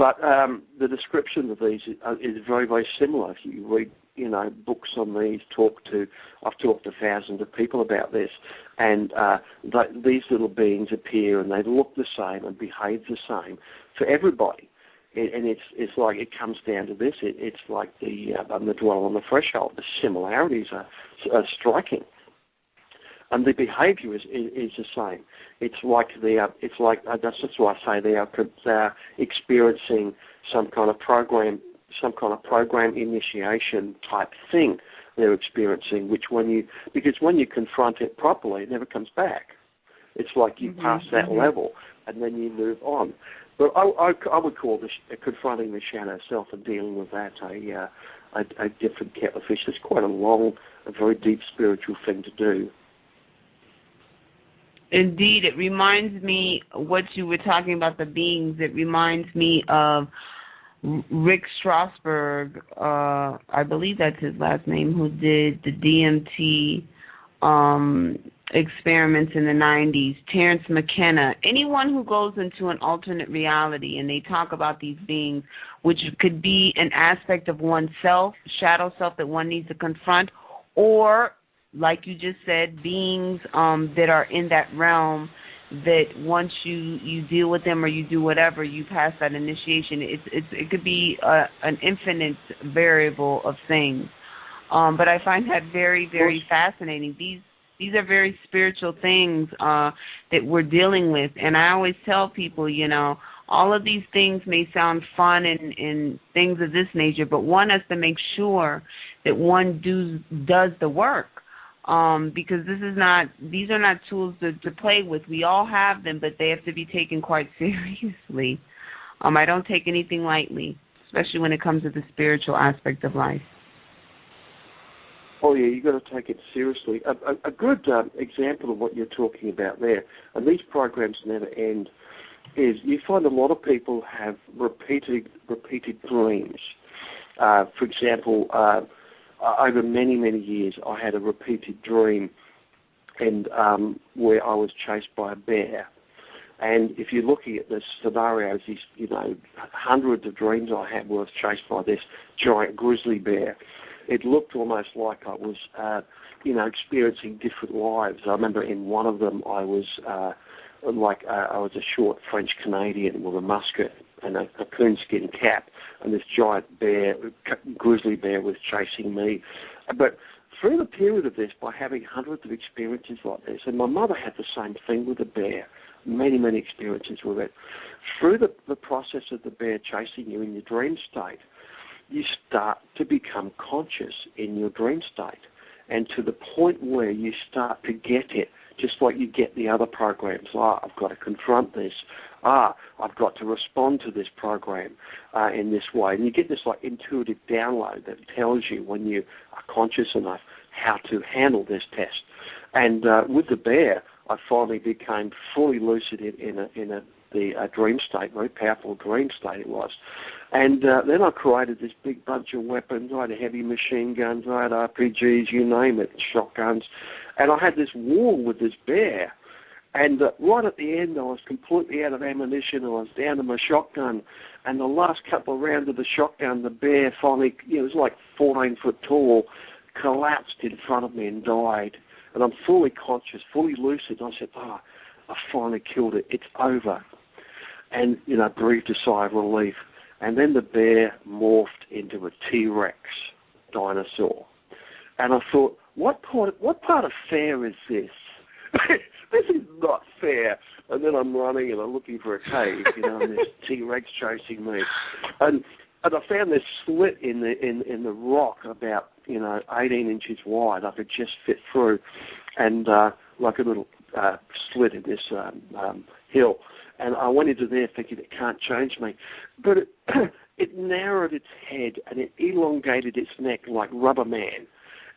But the description of these is very, very similar. If you read, books on these, I've talked to thousands of people about this, and these little beings appear and they look the same and behave the same for everybody. And it's like it comes down to this. It's like the dwell on the threshold. The similarities are striking, and the behaviour is the same. It's like that's why I say they are experiencing some kind of program initiation type thing. They're experiencing, because when you confront it properly, it never comes back. It's like you pass that level and then you move on. But I would call this confronting the shadow self and dealing with that a different kettle of fish. It's quite a very deep spiritual thing to do. Indeed, it reminds me, what you were talking about, the beings, it reminds me of Rick Strasberg, I believe that's his last name, who did the DMT experiments in the 90s, Terrence McKenna, anyone who goes into an alternate reality and they talk about these beings, which could be an aspect of oneself, shadow self that one needs to confront, or, like you just said, beings that are in that realm that once you deal with them or you do whatever, you pass that initiation. It could be an infinite variable of things. But I find that very, very fascinating. These are very spiritual things that we're dealing with. And I always tell people, all of these things may sound fun and things of this nature, but one has to make sure that one does the work. Because these are not tools to play with. We all have them, but they have to be taken quite seriously. I don't take anything lightly, especially when it comes to the spiritual aspect of life. Oh, yeah, you've got to take it seriously. A good example of what you're talking about there, and these programs never end, is you find a lot of people have repeated dreams. For example, over many, many years, I had a repeated dream and where I was chased by a bear. And if you're looking at the scenarios, these, hundreds of dreams I had where I was chased by this giant grizzly bear. It looked almost like I was, experiencing different lives. I remember in one of them I was I was a short French Canadian with a musket and a coonskin cap, and this giant grizzly bear was chasing me. But through the period of this, by having hundreds of experiences like this, and my mother had the same thing with the bear, many, many experiences with it, through the process of the bear chasing you in your dream state, you start to become conscious in your dream state, and to the point where you start to get it, just like you get the other programs. I've got to confront this. I've got to respond to this program in this way. And you get this intuitive download that tells you, when you are conscious enough, how to handle this test. And with the bear, I finally became fully lucid in a dream state, very powerful dream state it was. And then I created this big bunch of weapons. I had heavy machine guns, I had RPGs, you name it, shotguns. And I had this war with this bear. And right at the end, I was completely out of ammunition. I was down to my shotgun. And the last couple of rounds of the shotgun, the bear finally, it was like 14 foot tall, collapsed in front of me and died. And I'm fully conscious, fully lucid. I said, I finally killed it. It's over. And, breathed a sigh of relief. And then the bear morphed into a T-Rex dinosaur. And I thought, what part of fair is this? This is not fair. And then I'm running and I'm looking for a cave, and this T-Rex chasing me. And I found this slit in the rock about, 18 inches wide. I could just fit through, and like a little slit in this hill. And I went into there thinking it can't change me. But it narrowed its head and it elongated its neck like Rubber Man.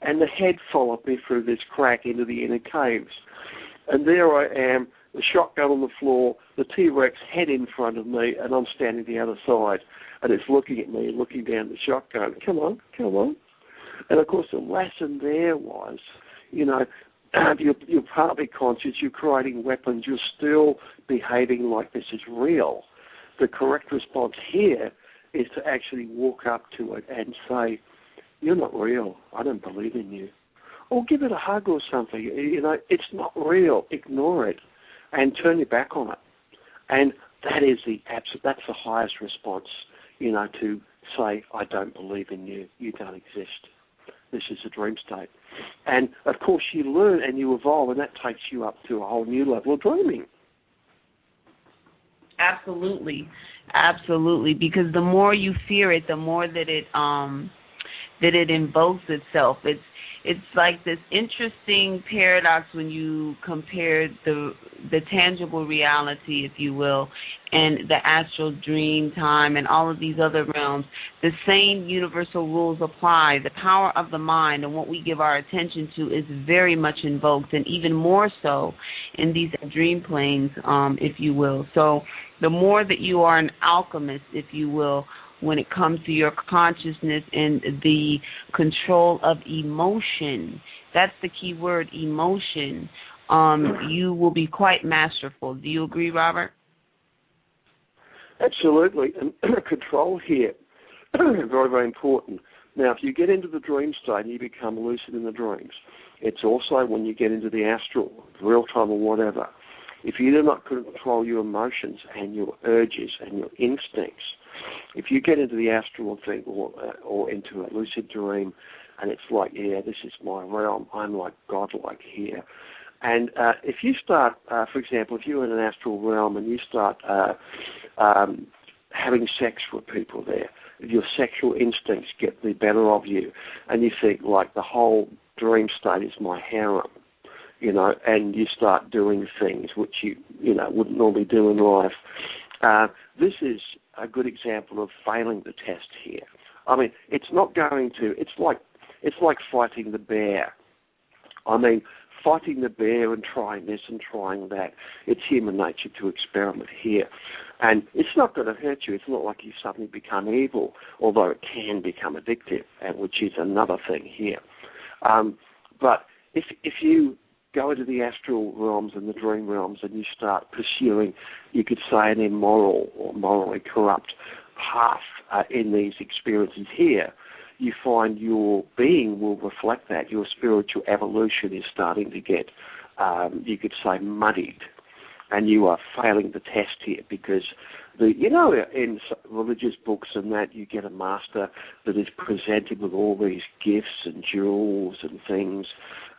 And the head followed me through this crack into the inner caves. And there I am, the shotgun on the floor, the T-Rex head in front of me, and I'm standing the other side. And it's looking at me, looking down the shotgun. Come on, come on. And, of course, the lesson there was, you're partly conscious, you're creating weapons, you're still behaving like this is real. the correct response here is to actually walk up to it and say, you're not real. I don't believe in you. Or give it a hug or something. You know, it's not real. Ignore it and turn your back on it. And that is that's the highest response, you know, to say, I don't believe in you. You don't exist. This is a dream state. And, of course, you learn and you evolve, and that takes you up to a whole new level of dreaming. Absolutely. Absolutely. Because the more you fear it, the more that it invokes itself. It's like this interesting paradox when you compare the tangible reality, if you will, and the astral dream time and all of these other realms. The same universal rules apply. The power of the mind and what we give our attention to is very much invoked, and even more so in these dream planes, if you will. So the more that you are an alchemist, if you will, when it comes to your consciousness and the control of emotion, that's the key word, emotion, you will be quite masterful. Do you agree, Robert? Absolutely. And control here, very, very important. Now, if you get into the dream state and you become lucid in the dreams, it's also when you get into the astral, real time or whatever, if you do not control your emotions and your urges and your instincts, if you get into the astral thing or into a lucid dream, and it's like, yeah, this is my realm, I'm like godlike here. And if you start, for example, if you're in an astral realm and you start having sex with people there, your sexual instincts get the better of you, and you think, like, the whole dream state is my harem, you know, and you start doing things which you wouldn't normally do in life. This is a good example of failing the test here. I mean, it's not going to. It's like fighting the bear. I mean, fighting the bear and trying this and trying that. It's human nature to experiment here, and it's not going to hurt you. It's not like you suddenly become evil, although it can become addictive, which is another thing here. But if you go into the astral realms and the dream realms and you start pursuing, you could say, an immoral or morally corrupt path in these experiences here, you find your being will reflect that. Your spiritual evolution is starting to get, you could say, muddied. And you are failing the test here because, in religious books and that, you get a master that is presented with all these gifts and jewels and things,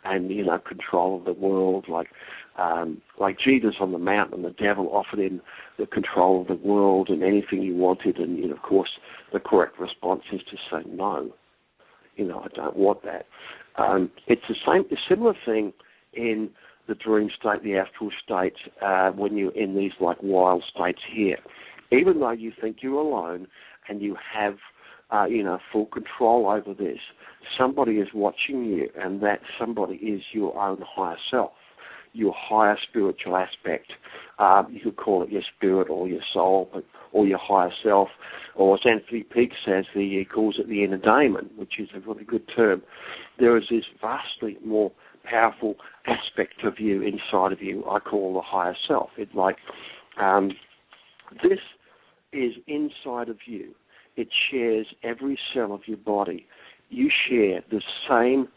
and control of the world, like Jesus on the mountain. The devil offered him the control of the world and anything he wanted, and of course the correct response is to say no. I don't want that. It's a similar thing in the dream state, the astral state, when you're in these like wild states here. Even though you think you're alone and you have full control over this, somebody is watching you, and that somebody is your own higher self, your higher spiritual aspect. You could call it your spirit or your soul, or your higher self, or as Anthony Peake says, he calls it the inner daemon, which is a really good term. There is this vastly more powerful aspect of you inside of you I call the higher self. It's like this is inside of you. It shares every cell of your body. You share the same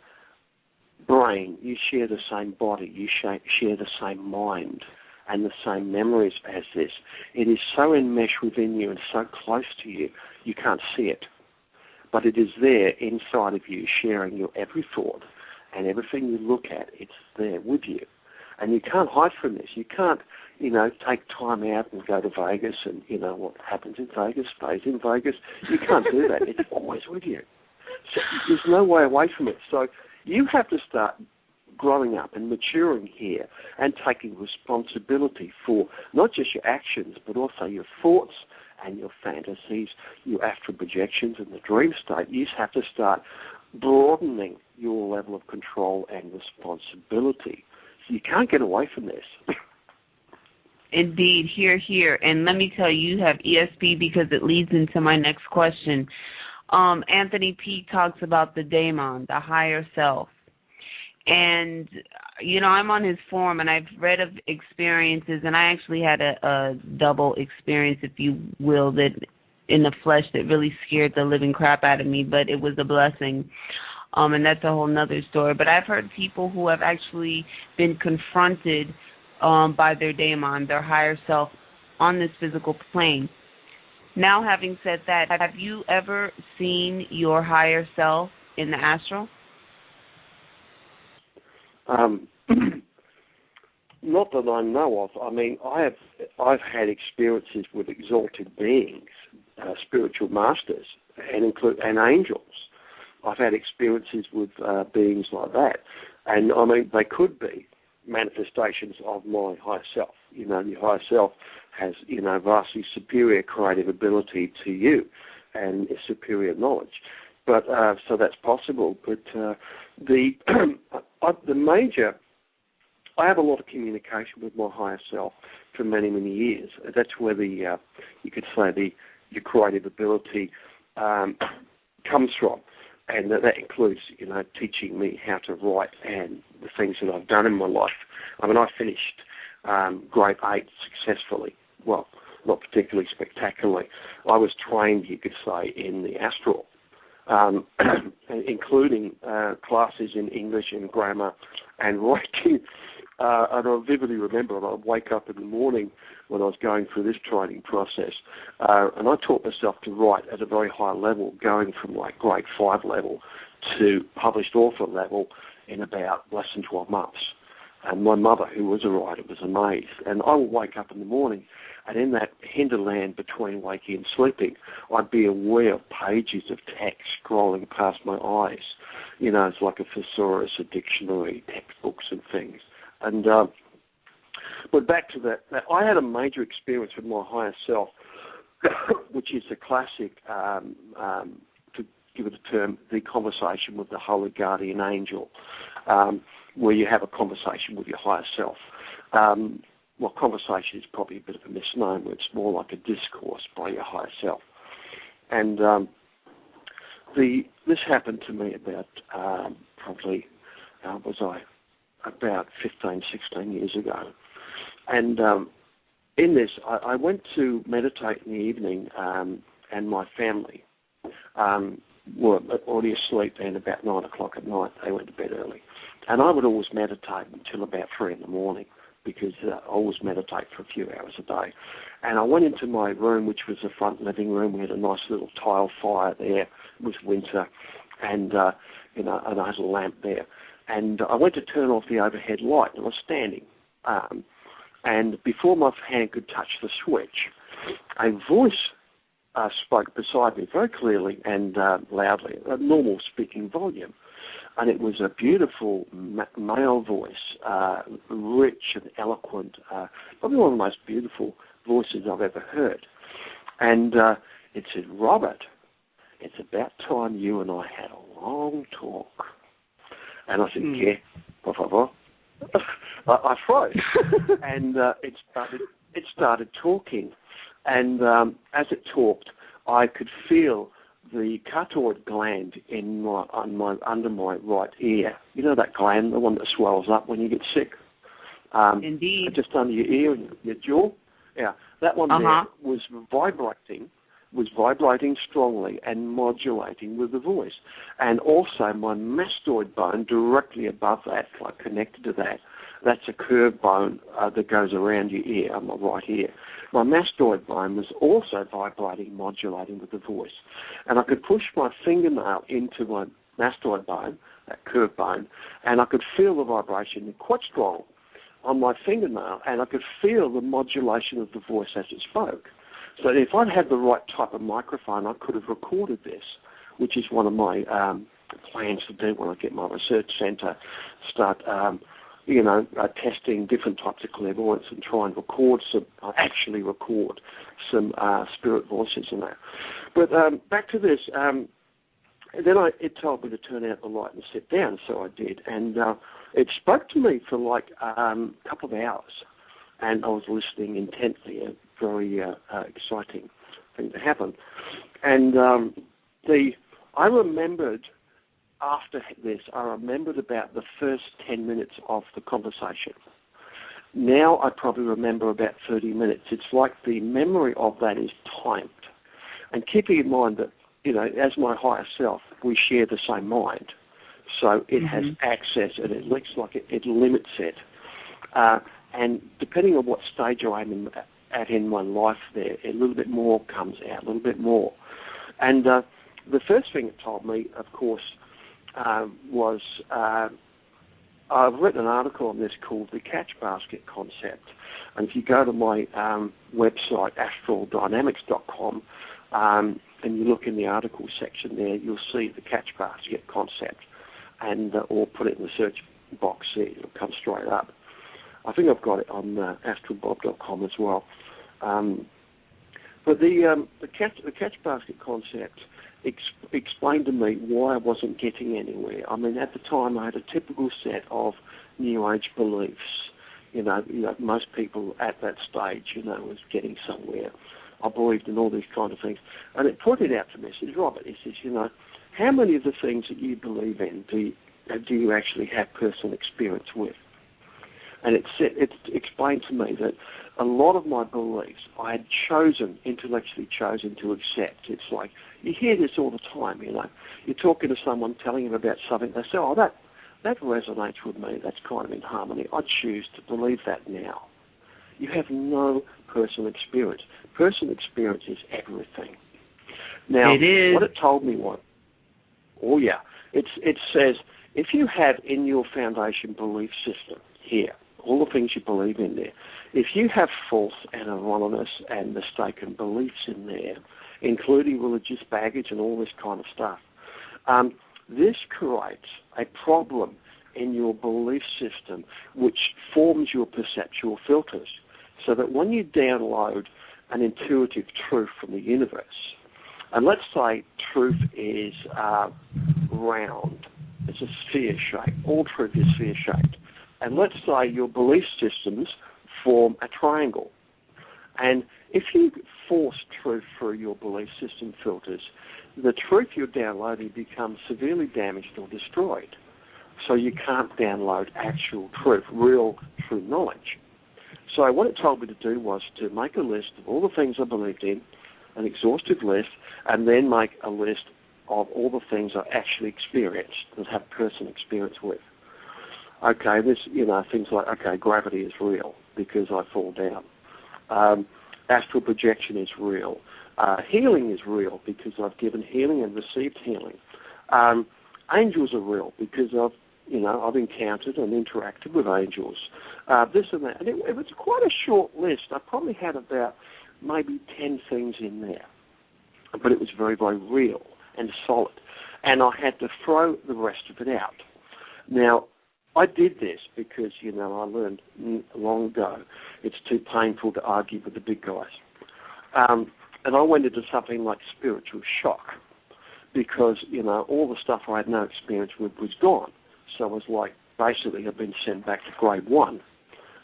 brain. You share the same body. You share the same mind and the same memories as this. It is so enmeshed within you and so close to you, you can't see it. But it is there inside of you, sharing your every thought and everything you look at. It's there with you. And you can't hide from this. You can't, take time out and go to Vegas and, what happens in Vegas stays in Vegas. You can't do that. It's always with you. So there's no way away from it. So you have to start growing up and maturing here and taking responsibility for not just your actions, but also your thoughts and your fantasies, your astral projections and the dream state. You just have to start broadening your level of control and responsibility. So you can't get away from this. Indeed, here. And let me tell you, you have ESP because it leads into my next question. Anthony Peake talks about the daemon, the higher self. And, I'm on his forum, and I've read of experiences, and I actually had a double experience, if you will, that in the flesh that really scared the living crap out of me, but it was a blessing. And that's a whole nother story. But I've heard people who have actually been confronted by their daemon, their higher self, on this physical plane. Now, having said that, have you ever seen your higher self in the astral? Not that I know of. I mean, I've had experiences with exalted beings, spiritual masters, and angels. I've had experiences with beings like that, and I mean, they could be manifestations of my higher self. Your higher self has, vastly superior creative ability to you, and superior knowledge. But so that's possible. But the major, I have a lot of communication with my higher self for many, many years. That's where you could say your creative ability comes from. And that includes, teaching me how to write and the things that I've done in my life. I mean, I finished grade 8 successfully. Well, not particularly spectacularly. I was trained, you could say, in the Astral, including classes in English and grammar and writing. And I vividly remember, I'd wake up in the morning when I was going through this training process, and I taught myself to write at a very high level, going from like grade 5 level to published author level in about less than 12 months. And my mother, who was a writer, was amazed. And I would wake up in the morning, and in that hinterland between waking and sleeping, I'd be aware of pages of text scrolling past my eyes. It's like a thesaurus, a dictionary, textbooks and things. And but back to that, I had a major experience with my higher self, which is the classic, to give it a term, the conversation with the holy guardian angel, where you have a conversation with your higher self. Well, conversation is probably a bit of a misnomer. It's more like a discourse by your higher self. And this happened to me about about 15, 16 years ago. And in this, I went to meditate in the evening, and my family were already asleep, and about 9 o'clock at night, they went to bed early. And I would always meditate until about 3 in the morning, because I always meditate for a few hours a day. And I went into my room, which was the front living room. We had a nice little tile fire there. It was winter, and and I had a lamp there. And I went to turn off the overhead light, and I was standing. And before my hand could touch the switch, a voice spoke beside me very clearly and loudly, a normal speaking volume. And it was a beautiful male voice, rich and eloquent, probably one of the most beautiful voices I've ever heard. And it said, "Robert, it's about time you and I had a long talk." And I said, "¿Qué? Por favor?" I froze. And it started talking. And as it talked, I could feel the carotid gland under my right ear. You know that gland, the one that swells up when you get sick? Indeed. Just under your ear and your jaw? Yeah. That one there was vibrating strongly and modulating with the voice. And also my mastoid bone directly above that, like connected to that, that's a curved bone that goes around your ear, on my right ear. My mastoid bone was also vibrating, modulating with the voice. And I could push my fingernail into my mastoid bone, that curved bone, and I could feel the vibration quite strong on my fingernail, and I could feel the modulation of the voice as it spoke. So if I'd had the right type of microphone, I could have recorded this, which is one of my plans to do when I get my research centre, start, testing different types of clairvoyance and try and actually record some spirit voices and that. But back to this, then it told me to turn out the light and sit down, so I did. And it spoke to me for like a couple of hours, and I was listening intently. A very exciting thing to happen. And I remembered after this, I remembered about the first 10 minutes of the conversation. Now I probably remember about 30 minutes. It's like the memory of that is timed. And keeping in mind that, as my higher self, we share the same mind. So it has access, and it looks like it limits it. And depending on what stage I'm at in my life there, a little bit more comes out, a little bit more. And the first thing it told me, of course, was I've written an article on this called the catch basket concept. And if you go to my website, astraldynamics.com, and you look in the article section there, you'll see the catch basket concept, and or put it in the search box there, it'll come straight up. I think I've got it on astralbob.com as well. But the catch basket concept explained to me why I wasn't getting anywhere. I mean, at the time I had a typical set of New Age beliefs. Most people at that stage, was getting somewhere. I believed in all these kind of things. And it pointed out to me, it says, Robert, it says, how many of the things that you believe in do you actually have personal experience with? And it explained to me that a lot of my beliefs I had intellectually chosen to accept. It's like, you hear this all the time, You're talking to someone, telling them about something, they say, oh, that resonates with me, that's kind of in harmony. I choose to believe that now. You have no personal experience. Personal experience is everything. Now, it is. What it told me was, it says, if you have in your foundation belief system here, all the things you believe in there, if you have false and erroneous and mistaken beliefs in there, including religious baggage and all this kind of stuff, this creates a problem in your belief system which forms your perceptual filters, so that when you download an intuitive truth from the universe, and let's say truth is round, it's a sphere shape, all truth is sphere shaped, and let's say your belief systems form a triangle, and if you force truth through your belief system filters, the truth you're downloading becomes severely damaged or destroyed. So you can't download actual truth, real true knowledge. So what it told me to do was to make a list of all the things I believed in, an exhaustive list, and then make a list of all the things I actually experienced and have personal experience with. Okay, things like, gravity is real because I fall down. Astral projection is real. Healing is real because I've given healing and received healing. Angels are real because I've encountered and interacted with angels. This and that. And it was quite a short list. I probably had about maybe 10 things in there. But it was very, very real and solid. And I had to throw the rest of it out. Now, I did this because, I learned long ago it's too painful to argue with the big guys. And I went into something like spiritual shock because, all the stuff I had no experience with was gone. So it was like, basically, I've been sent back to grade 1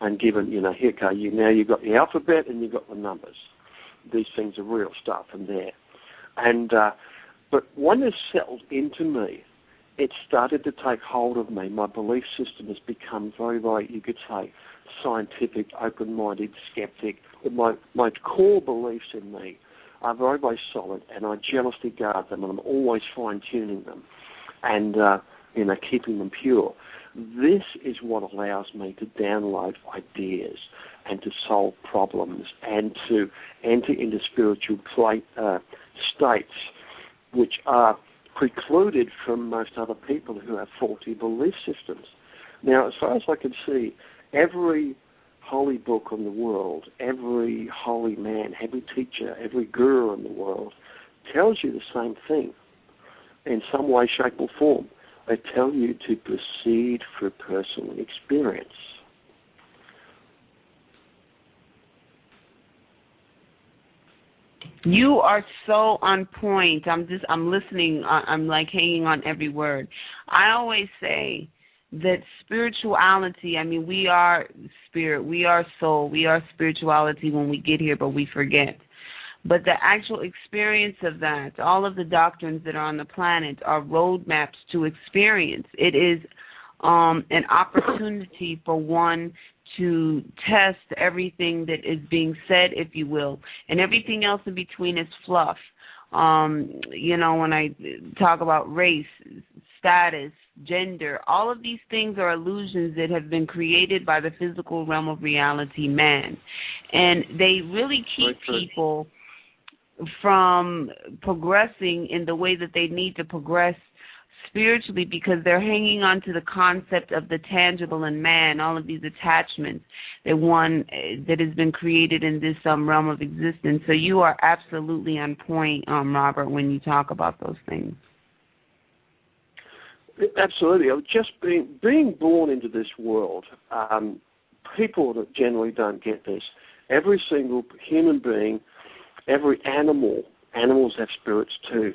and given, now you've got the alphabet and you've got the numbers. These things are real stuff and there. And, but when this settled into me, it started to take hold of me. My belief system has become very, very, you could say, scientific, open-minded, skeptic. My core beliefs in me are very, very solid, and I jealously guard them, and I'm always fine-tuning them and, keeping them pure. This is what allows me to download ideas and to solve problems and to enter into spiritual states which are precluded from most other people who have faulty belief systems. Now, as far as I can see, every holy book in the world, every holy man, every teacher, every guru in the world tells you the same thing in some way, shape, or form. They tell you to proceed through personal experience. You are so on point. I'm listening. I'm like hanging on every word. I always say that spirituality, we are spirit, we are soul, we are spirituality when we get here, but we forget. But the actual experience of that, all of the doctrines that are on the planet are roadmaps to experience. It is an opportunity for one to test everything that is being said, if you will, and everything else in between is fluff. When I talk about race, status, gender, all of these things are illusions that have been created by the physical realm of reality, man. And they really keep people from progressing in the way that they need to progress spiritually, because they're hanging on to the concept of the tangible in man, all of these attachments that has been created in this realm of existence. So you are absolutely on point, Robert, when you talk about those things. Absolutely. Just being born into this world, people that generally don't get this, every single human being, every animals have spirits too.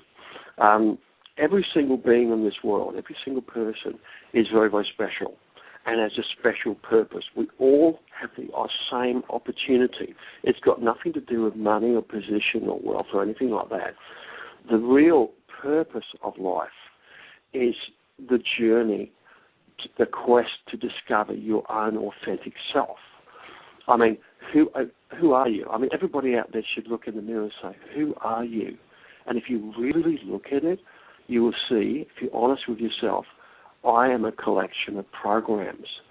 Every single being in this world, every single person is very, very special and has a special purpose. We all have the same opportunity. It's got nothing to do with money or position or wealth or anything like that. The real purpose of life is the journey, the quest to discover your own authentic self. I mean, who are you? I mean, everybody out there should look in the mirror and say, who are you? And if you really look at it, you will see, if you're honest with yourself, I am a collection of programs,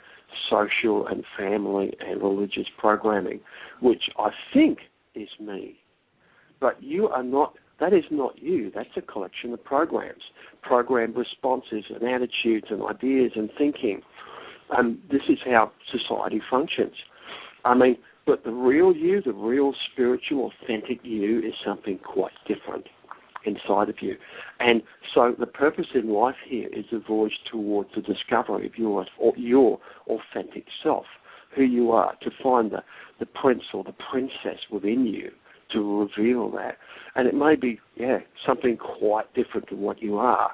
social and family and religious programming, which I think is me. But you are not, that is not you. That's a collection of programs, programmed responses and attitudes and ideas and thinking. This is how society functions. I mean, but the real you, the real spiritual, authentic you is something quite different inside of you. And so the purpose in life here is a voyage towards the discovery of your authentic self, who you are, to find the prince or the princess within you, to reveal that. And it may be, something quite different to what you are.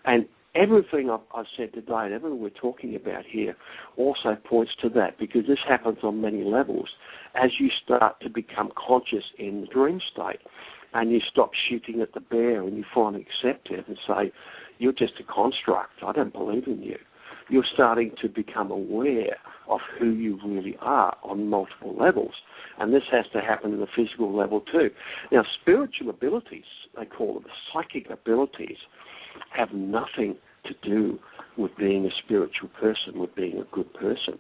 And everything I've said today and everything we're talking about here also points to that, because this happens on many levels. As you start to become conscious in the dream state, and you stop shooting at the bear and you finally accept it and say, you're just a construct, I don't believe in you. You're starting to become aware of who you really are on multiple levels. And this has to happen in the physical level too. Now, spiritual abilities, they call them psychic abilities, have nothing to do with being a spiritual person, with being a good person.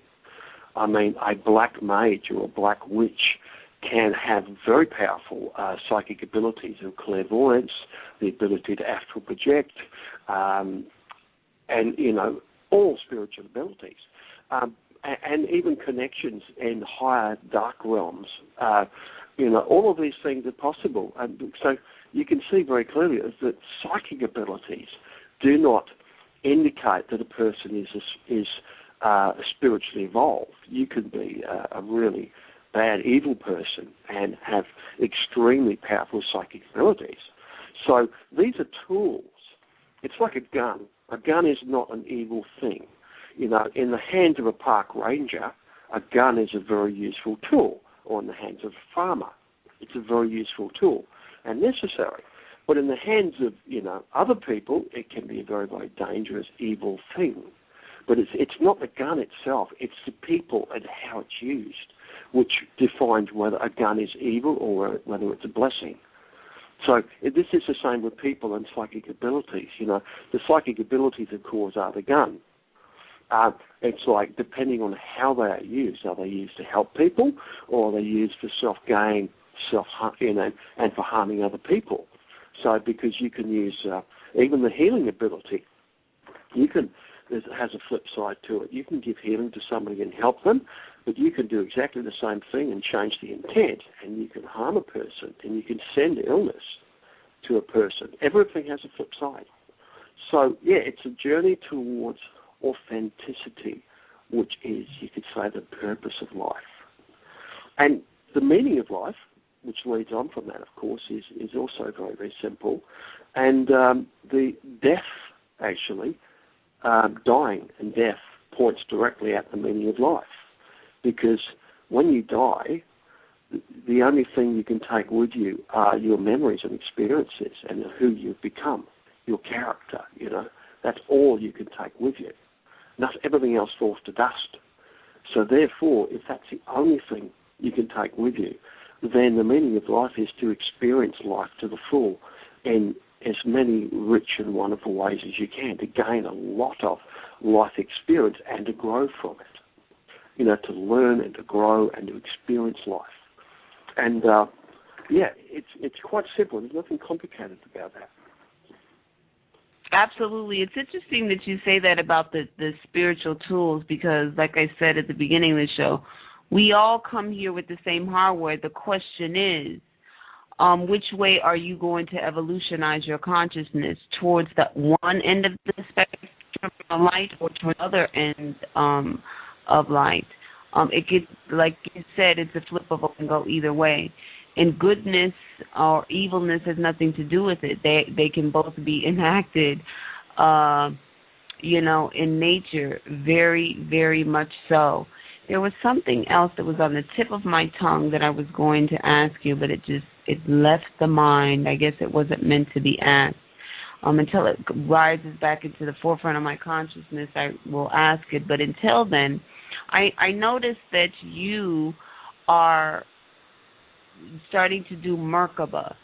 I mean, a black mage or a black witch can have very powerful psychic abilities of clairvoyance, the ability to astral project, and, all spiritual abilities. And even connections in higher dark realms. All of these things are possible. And so you can see very clearly that psychic abilities do not indicate that a person is spiritually evolved. You can be a really bad, evil person and have extremely powerful psychic abilities. So these are tools. It's like a gun. A gun is not an evil thing. In the hands of a park ranger, a gun is a very useful tool, or in the hands of a farmer, it's a very useful tool and necessary. But in the hands of, other people, it can be a very, very dangerous, evil thing. But it's not the gun itself, it's the people and how it's used, which defines whether a gun is evil or whether it's a blessing. So this is the same with people and psychic abilities. The psychic abilities, of course, are the gun. It's like, depending on how they are used they used to help people, or are they used for self-gain, and for harming other people? So because you can use even the healing ability, it has a flip side to it. You can give healing to somebody and help them, but you can do exactly the same thing and change the intent, and you can harm a person, and you can send illness to a person. Everything has a flip side. So, it's a journey towards authenticity, which is, you could say, the purpose of life. And the meaning of life, which leads on from that, of course, is also very, very simple. And the death, actually, dying and death points directly at the meaning of life. Because when you die, the only thing you can take with you are your memories and experiences and who you've become, your character, That's all you can take with you. Everything else falls to dust. So therefore, if that's the only thing you can take with you, then the meaning of life is to experience life to the full in as many rich and wonderful ways as you can, to gain a lot of life experience and to grow from it. To learn and to grow and to experience life. And, it's quite simple. There's nothing complicated about that. Absolutely. It's interesting that you say that about the spiritual tools because, like I said at the beginning of the show, we all come here with the same hardware. The question is, which way are you going to evolutionize your consciousness, towards that one end of the spectrum of light or to another end of light? It gets, like you said, it's a flip of a can go either way. And goodness or evilness has nothing to do with it. They can both be enacted, in nature, very, very much so. There was something else that was on the tip of my tongue that I was going to ask you, but it left the mind. I guess it wasn't meant to be asked. Until it rises back into the forefront of my consciousness, I will ask it. But until then, I noticed that you are starting to do Merkaba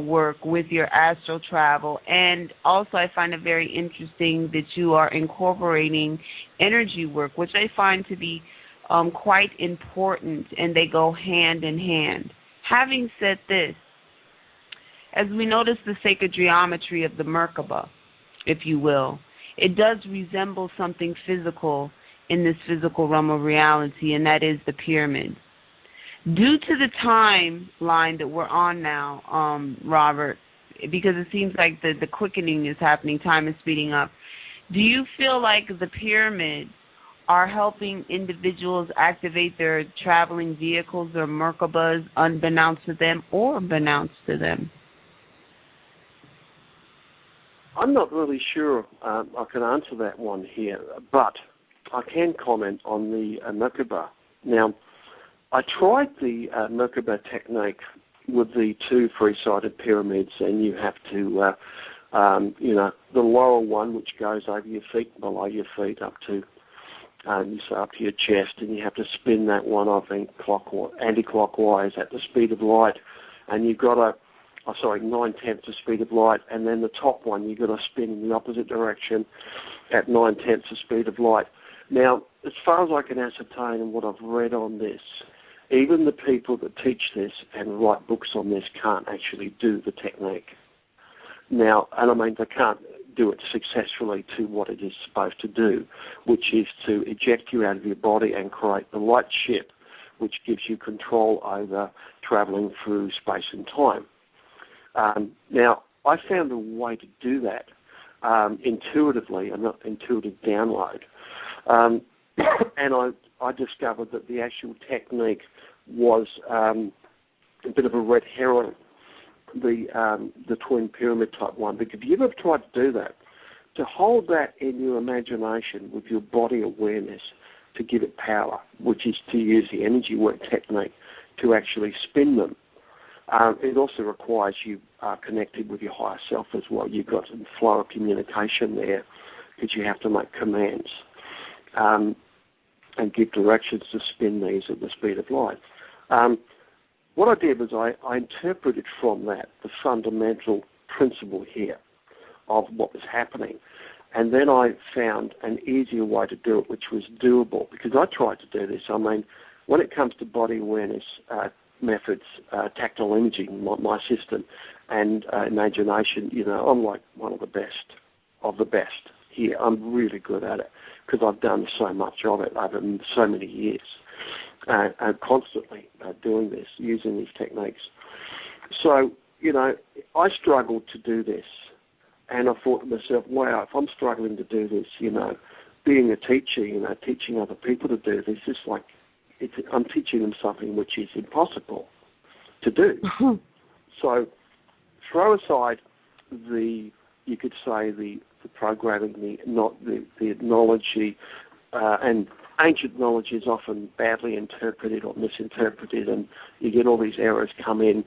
work with your astral travel, and also I find it very interesting that you are incorporating energy work, which I find to be quite important, and they go hand in hand. Having said this, as we notice the sacred geometry of the Merkaba, if you will, it does resemble something physical in this physical realm of reality, and that is the pyramid. Due to the timeline that we're on now, Robert, because it seems like the quickening is happening, time is speeding up, do you feel like the pyramids are helping individuals activate their traveling vehicles or Merkabas unbeknownst to them or beknownst to them? I'm not really sure I can answer that one here, but I can comment on the Merkaba. Now, I tried the Merkaba technique with the two three-sided pyramids, and you have to, the lower one, which goes over your feet, below your feet, up to your chest, and you have to spin that one, I think, anti-clockwise at the speed of light, and you've got 9/10 the speed of light, and then the top one you've got to spin in the opposite direction at 9/10 the speed of light. Now, as far as I can ascertain and what I've read on this, even the people that teach this and write books on this can't actually do the technique. Now, and I mean, they can't do it successfully to what it is supposed to do, which is to eject you out of your body and create the light ship, which gives you control over travelling through space and time. Now, I found a way to do that intuitively, an intuitive download. And I discovered that the actual technique was a bit of a red herring, the twin pyramid type one. Because if you've ever tried to do that, to hold that in your imagination with your body awareness to give it power, which is to use the energy work technique to actually spin them, it also requires you connected with your higher self as well. You've got some flow of communication there because you have to make commands and give directions to spin these at the speed of light. What I did was I interpreted from that the fundamental principle here of what was happening. And then I found an easier way to do it, which was doable, because I tried to do this. I mean, when it comes to body awareness methods, tactile imaging, my system, and imagination, I'm like one of the best here. I'm really good at it because I've done so much of it over so many years, and constantly doing this, using these techniques. So, I struggled to do this, and I thought to myself, wow, if I'm struggling to do this, being a teacher, teaching other people to do this, is like, I'm teaching them something which is impossible to do. So throw aside the programming, the knowledge, and ancient knowledge is often badly interpreted or misinterpreted, and you get all these errors come in.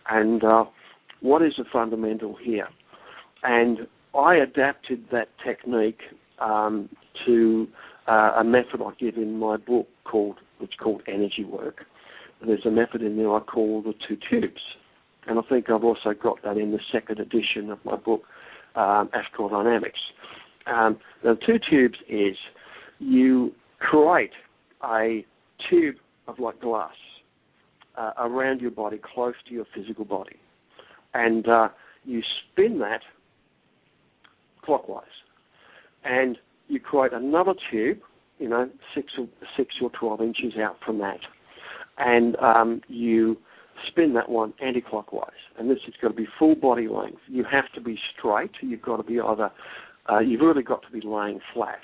And what is the fundamental here? And I adapted that technique to a method I give in my book called energy work. There's a method in there I call the 2 tubes. And I think I've also got that in the second edition of my book, Astral Dynamics. The 2 tubes is you create a tube of like glass around your body, close to your physical body. And you spin that clockwise. And you create another tube, 6 or 12 inches out from that. And you spin that one anti-clockwise. And this has got to be full body length. You have to be straight. You've got to be you've really got to be laying flat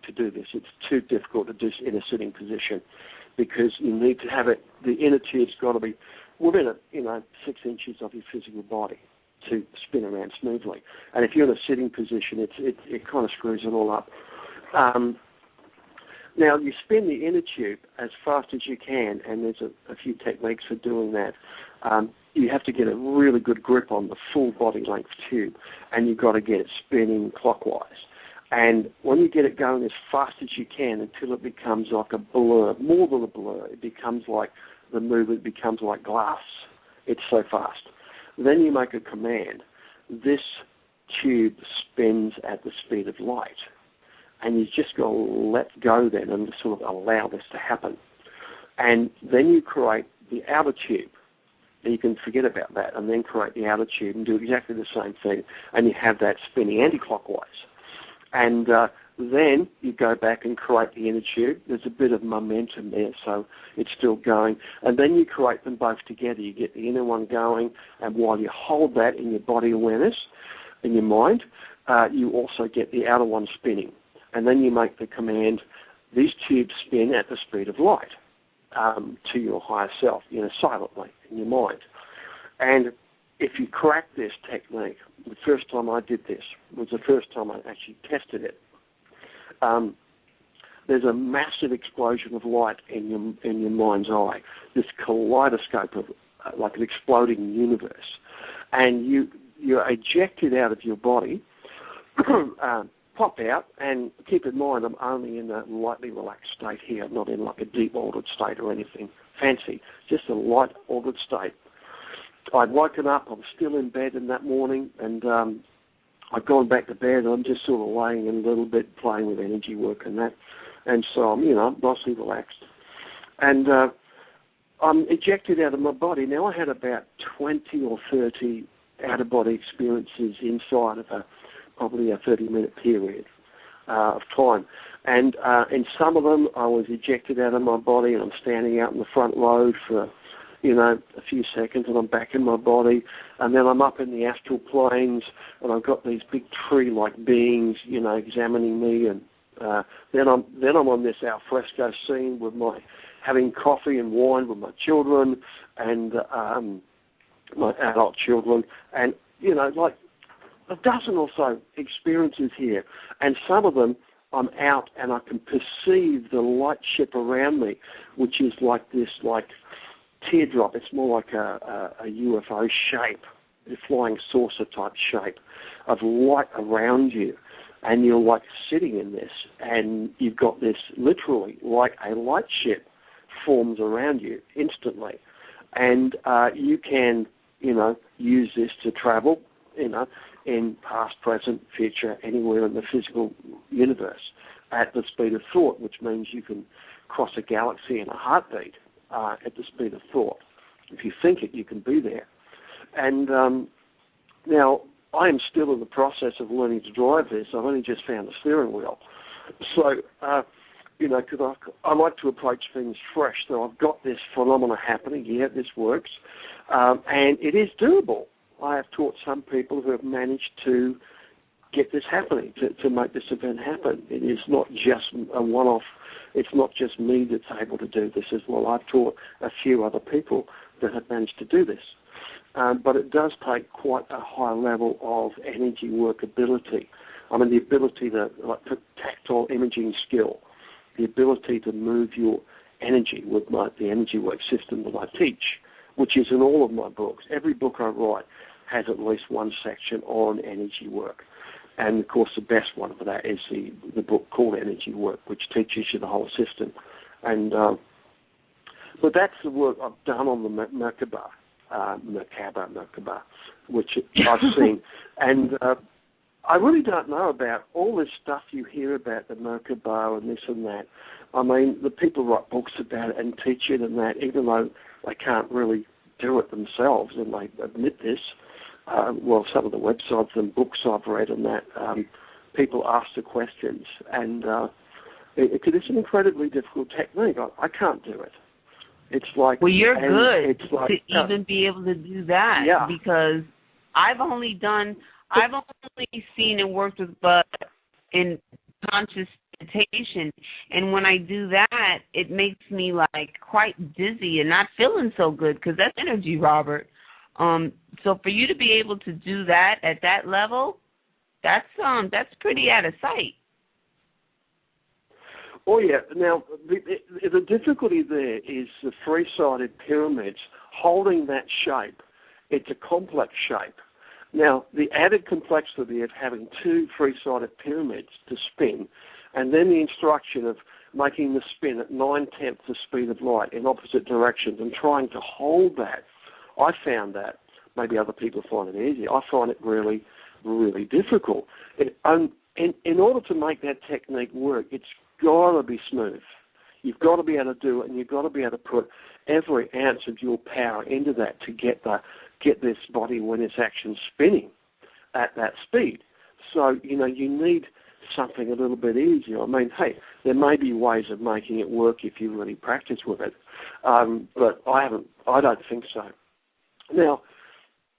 to do this. It's too difficult to do in a sitting position because you need to have it, the inner tube's got to be within 6 inches of your physical body to spin around smoothly. And if you're in a sitting position, it kind of screws it all up. Now, you spin the inner tube as fast as you can, and there's a few techniques for doing that. You have to get a really good grip on the full body length tube, and you've got to get it spinning clockwise. And when you get it going as fast as you can until it becomes like a blur, more than a blur, it becomes like the movement becomes like glass. It's so fast. Then you make a command. This tube spins at the speed of light. And you just got to let go then and sort of allow this to happen. And then you create the outer tube. And you can forget about that and then create the outer tube and do exactly the same thing. And you have that spinning anti-clockwise. And then you go back and create the inner tube. There's a bit of momentum there, so it's still going. And then you create them both together. You get the inner one going, and while you hold that in your body awareness, in your mind, you also get the outer one spinning. And then you make the command, these tubes spin at the speed of light to your higher self, silently in your mind. And if you crack this technique, the first time I did this was the first time I actually tested it. There's a massive explosion of light in your mind's eye, this kaleidoscope of like an exploding universe. And you're ejected out of your body, pop out, and keep in mind I'm only in a lightly relaxed state here, not in like a deep altered state or anything fancy, just a light altered state. I'd woken up, I was still in bed in that morning, and I'd gone back to bed, and I'm just sort of laying in a little bit, playing with energy work and that, and so I'm, mostly relaxed. And I'm ejected out of my body. Now, I had about 20 or 30 out-of-body experiences inside of probably a 30-minute period of time. And in some of them, I was ejected out of my body, and I'm standing out in the front road for, a few seconds, and I'm back in my body. And then I'm up in the astral planes, and I've got these big tree-like beings, examining me. And then I'm on this al fresco scene with having coffee and wine with my children and my adult children, and like a dozen or so experiences here, and some of them I'm out and I can perceive the light ship around me, which is like this teardrop. It's more like a UFO shape, a flying saucer type shape of light around you, and you're like sitting in this, and you've got this literally like a light ship forms around you instantly, and you can use this to travel in past, present, future, anywhere in the physical universe at the speed of thought, which means you can cross a galaxy in a heartbeat at the speed of thought. If you think it, you can be there. And now, I am still in the process of learning to drive this. I've only just found the steering wheel. So, because I like to approach things fresh. So I've got this phenomena happening. Yeah, this works. And it is doable. I have taught some people who have managed to get this happening, to make this event happen. It is not just a one-off. It's not just me that's able to do this as well. I've taught a few other people that have managed to do this. But it does take quite a high level of energy work ability. I mean, the ability to tactile imaging skill the ability to move your energy with the energy work system that I teach, which is in all of my books. Every book I write has at least one section on energy work. And, of course, the best one for that is the book called Energy Work, which teaches you the whole system. And but that's the work I've done on the Merkaba, which I've seen. And I really don't know about all this stuff you hear about the Merkaba and this and that. I mean, the people write books about it and teach it and that, even though they can't really do it themselves, and they admit this. Well, some of the websites and books I've read and that, people ask the questions, and it's an incredibly difficult technique. I can't do it. It's like, well, you're good like, to even be able to do that, yeah. Because I've only seen and worked with but in conscious meditation, and when I do that, it makes me like quite dizzy and not feeling so good, because that's energy, Robert. So for you to be able to do that at that level, that's pretty out of sight. Oh yeah. Now the difficulty there is the three-sided pyramids holding that shape. It's a complex shape. Now the added complexity of having two three-sided pyramids to spin, and then the instruction of making the spin at 9/10 the speed of light in opposite directions and trying to hold that. I found that. Maybe other people find it easy. I find it really, really difficult. In order to make that technique work, it's got to be smooth. You've got to be able to do it, and you've got to be able to put every ounce of your power into that to get this body when it's actually spinning at that speed. So, you need something a little bit easier. I mean, hey, there may be ways of making it work if you really practice with it, but I don't think so. Now,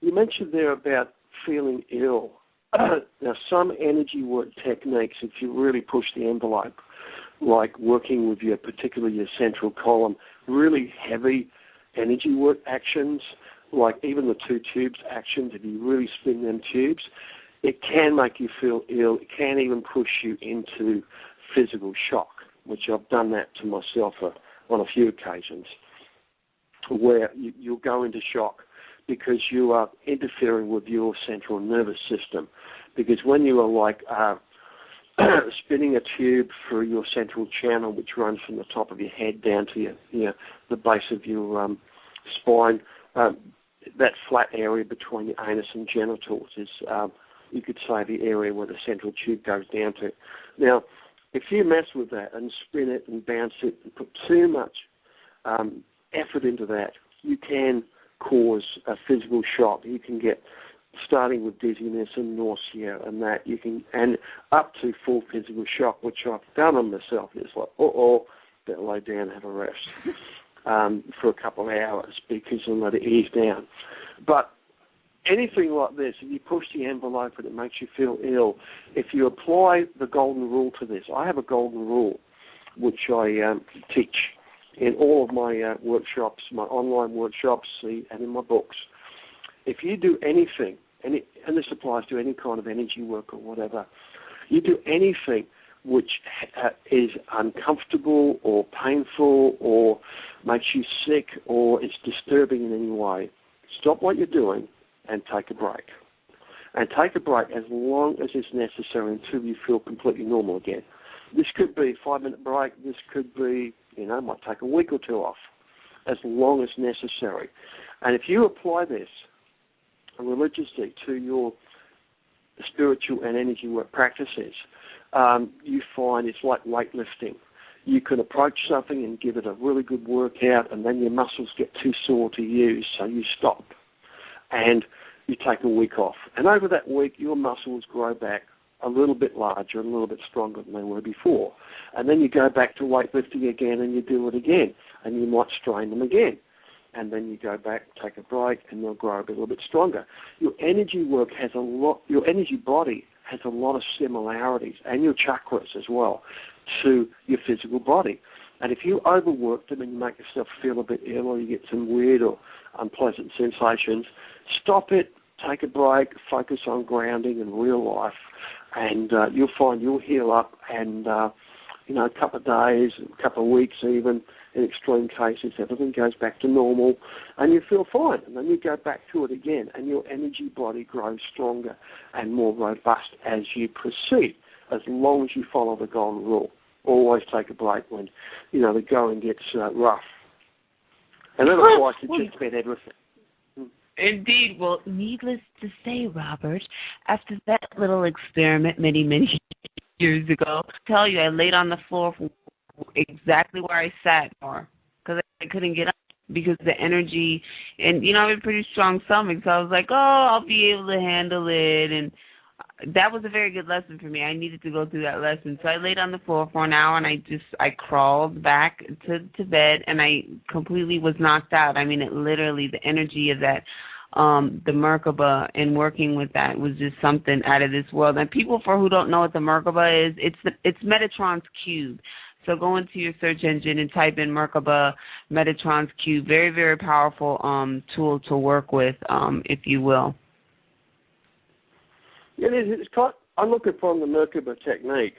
you mentioned there about feeling ill. Now, some energy work techniques, if you really push the envelope, like working with particularly your central column, really heavy energy work actions, like even the 2 tubes actions, if you really spin them tubes, it can make you feel ill. It can even push you into physical shock, which I've done that to myself on a few occasions, where you'll go into shock because you are interfering with your central nervous system. Because when you are like spinning a tube through your central channel, which runs from the top of your head down to the base of your spine, that flat area between your anus and genitals is, you could say, the area where the central tube goes down to. Now, if you mess with that and spin it and bounce it and put too much effort into that, you can cause a physical shock. You can get, starting with dizziness and nausea and that, and up to full physical shock, which I've done on myself. It's like, better lay down and have a rest for a couple of hours because I'll let it ease down. But anything like this, if you push the envelope and it makes you feel ill, if you apply the golden rule to this, I have a golden rule which I teach in all of my workshops, my online workshops, and in my books. If you do anything, and this applies to any kind of energy work or whatever, you do anything which is uncomfortable or painful or makes you sick or is disturbing in any way, stop what you're doing and take a break. And take a break as long as it's necessary until you feel completely normal again. This could be a 5-minute break. This could be, might take a week or two off, as long as necessary. And if you apply this religiously to your spiritual and energy work practices, you find it's like weightlifting. You can approach something and give it a really good workout, and then your muscles get too sore to use, so you stop. And you take a week off. And over that week, your muscles grow back a little bit larger and a little bit stronger than they were before. And then you go back to weightlifting again and you do it again. And you might strain them again. And then you go back, take a break, and they'll grow a little bit stronger. Your energy work has your energy body has a lot of similarities, and your chakras as well, to your physical body. And if you overwork them and you make yourself feel a bit ill or you get some weird or unpleasant sensations, stop it, take a break, focus on grounding and real life, and you'll find you'll heal up and a couple of days, a couple of weeks even. In extreme cases, everything goes back to normal, and you feel fine. And then you go back to it again, and your energy body grows stronger and more robust as you proceed, as long as you follow the golden rule. Always take a break when, the going gets rough. And then applies to just about everything. Indeed. Well, needless to say, Robert, after that little experiment many, many years ago, I tell you, I laid on the floor for exactly where I sat more because I couldn't get up because the energy, and, I have a pretty strong stomach, so I was like, I'll be able to handle it, and that was a very good lesson for me. I needed to go through that lesson. So I laid on the floor for an hour, and I crawled back to bed, and I completely was knocked out. I mean, it literally, the energy of that, the Merkaba and working with that was just something out of this world. And people, for who don't know what the Merkaba is, it's Metatron's cube. So go into your search engine and type in Merkaba, Metatron's cube. Very, very powerful tool to work with, if you will. It is. I look upon the Merkaba technique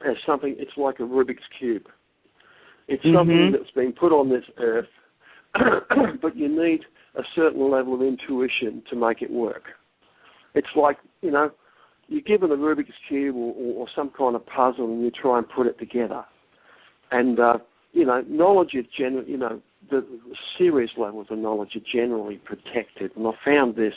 as something. It's like a Rubik's cube. It's something that's been put on this earth, but you need a certain level of intuition to make it work. It's like you're given a Rubik's cube or some kind of puzzle, and you try and put it together. And knowledge is generally, the serious levels of knowledge are generally protected. And I found this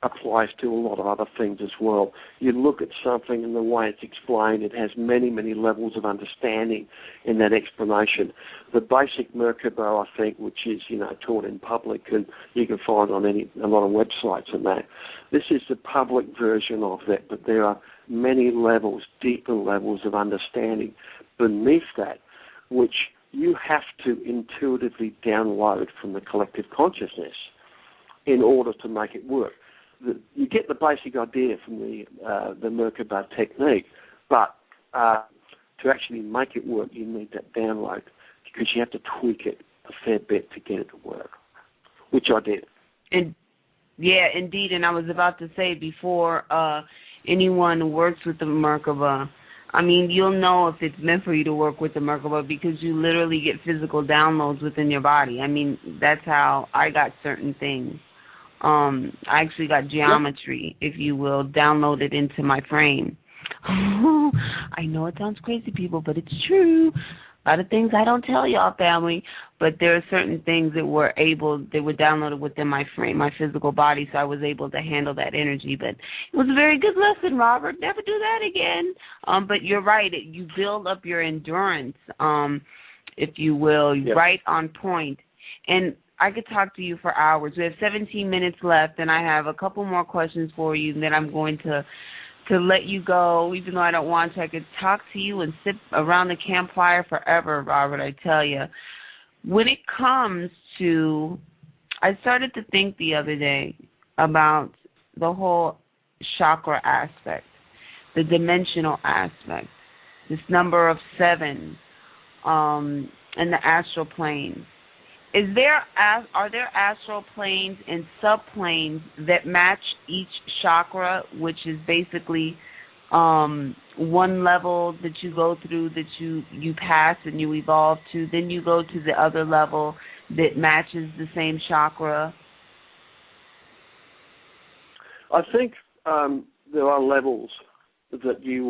applies to a lot of other things as well. You look at something and the way it's explained, it has many, many levels of understanding in that explanation. The basic Merkaba, I think, which is, taught in public, and you can find on a lot of websites and that. This is the public version of that, but there are many levels, deeper levels of understanding beneath that, which you have to intuitively download from the collective consciousness in order to make it work. You get the basic idea from the Merkaba technique, but to actually make it work, you need that download because you have to tweak it a fair bit to get it to work, which I did. Yeah, indeed, and I was about to say before anyone works with the Merkaba, I mean, you'll know if it's meant for you to work with the Merkaba because you literally get physical downloads within your body. I mean, that's how I got certain things. I actually got geometry, if you will, downloaded into my frame. I know it sounds crazy, people, but it's true. A lot of things I don't tell y'all, family, but there are certain things that were downloaded within my frame, my physical body, so I was able to handle that energy. But it was a very good lesson, Robert. Never do that again. But you're right. You build up your endurance, if you will, right on point. And I could talk to you for hours. We have 17 minutes left, and I have a couple more questions for you, and then I'm going to let you go. Even though I don't want to, I could talk to you and sit around the campfire forever, Robert, I tell you. When it comes to, I started to think the other day about the whole chakra aspect, the dimensional aspect, this number of 7, and the astral planes. Are there astral planes and subplanes that match each chakra, which is basically one level that you go through, that you pass and you evolve to, then you go to the other level that matches the same chakra? I think there are levels that you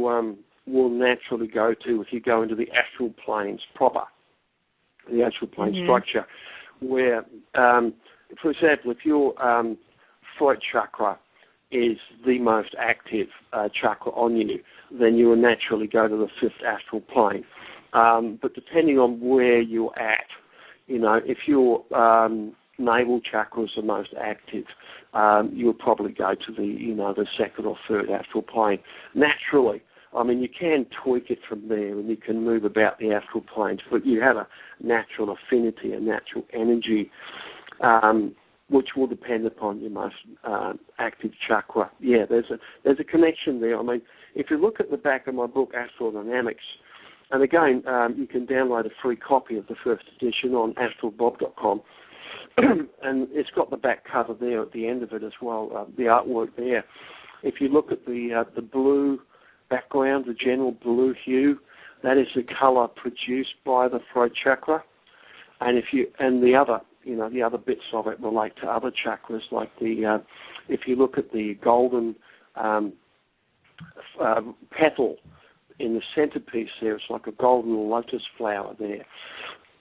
will naturally go to if you go into the astral planes proper, the astral plane structure, where, for example, if your throat chakra is the most active chakra on you, then you will naturally go to the 5th astral plane. But depending on where you're at, if your navel chakra is the most active, you'll probably go to the 2nd or 3rd astral plane naturally. I mean, you can tweak it from there and you can move about the astral planes, but you have a natural affinity, a natural energy, which will depend upon your most active chakra. Yeah, there's a connection there. I mean, if you look at the back of my book, Astral Dynamics, and again, you can download a free copy of the first edition on astralbob.com, and it's got the back cover there at the end of it as well, the artwork there. If you look at the blue background, the general blue hue, that is the color produced by the throat chakra. And the other bits of it relate to other chakras, like if you look at the golden petal in the centerpiece there, it's like a golden lotus flower there.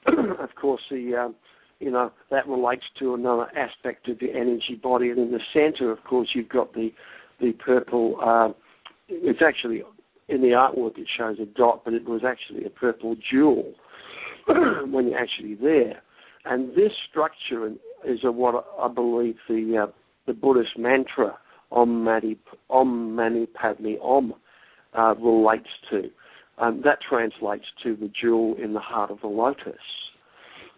Of course, that relates to another aspect of the energy body. And in the center, of course, you've got the purple. It's actually, in the artwork, it shows a dot, but it was actually a purple jewel when you're actually there. And this structure is what I believe the Buddhist mantra Om Mani Padme Om relates to. That translates to the jewel in the heart of the lotus,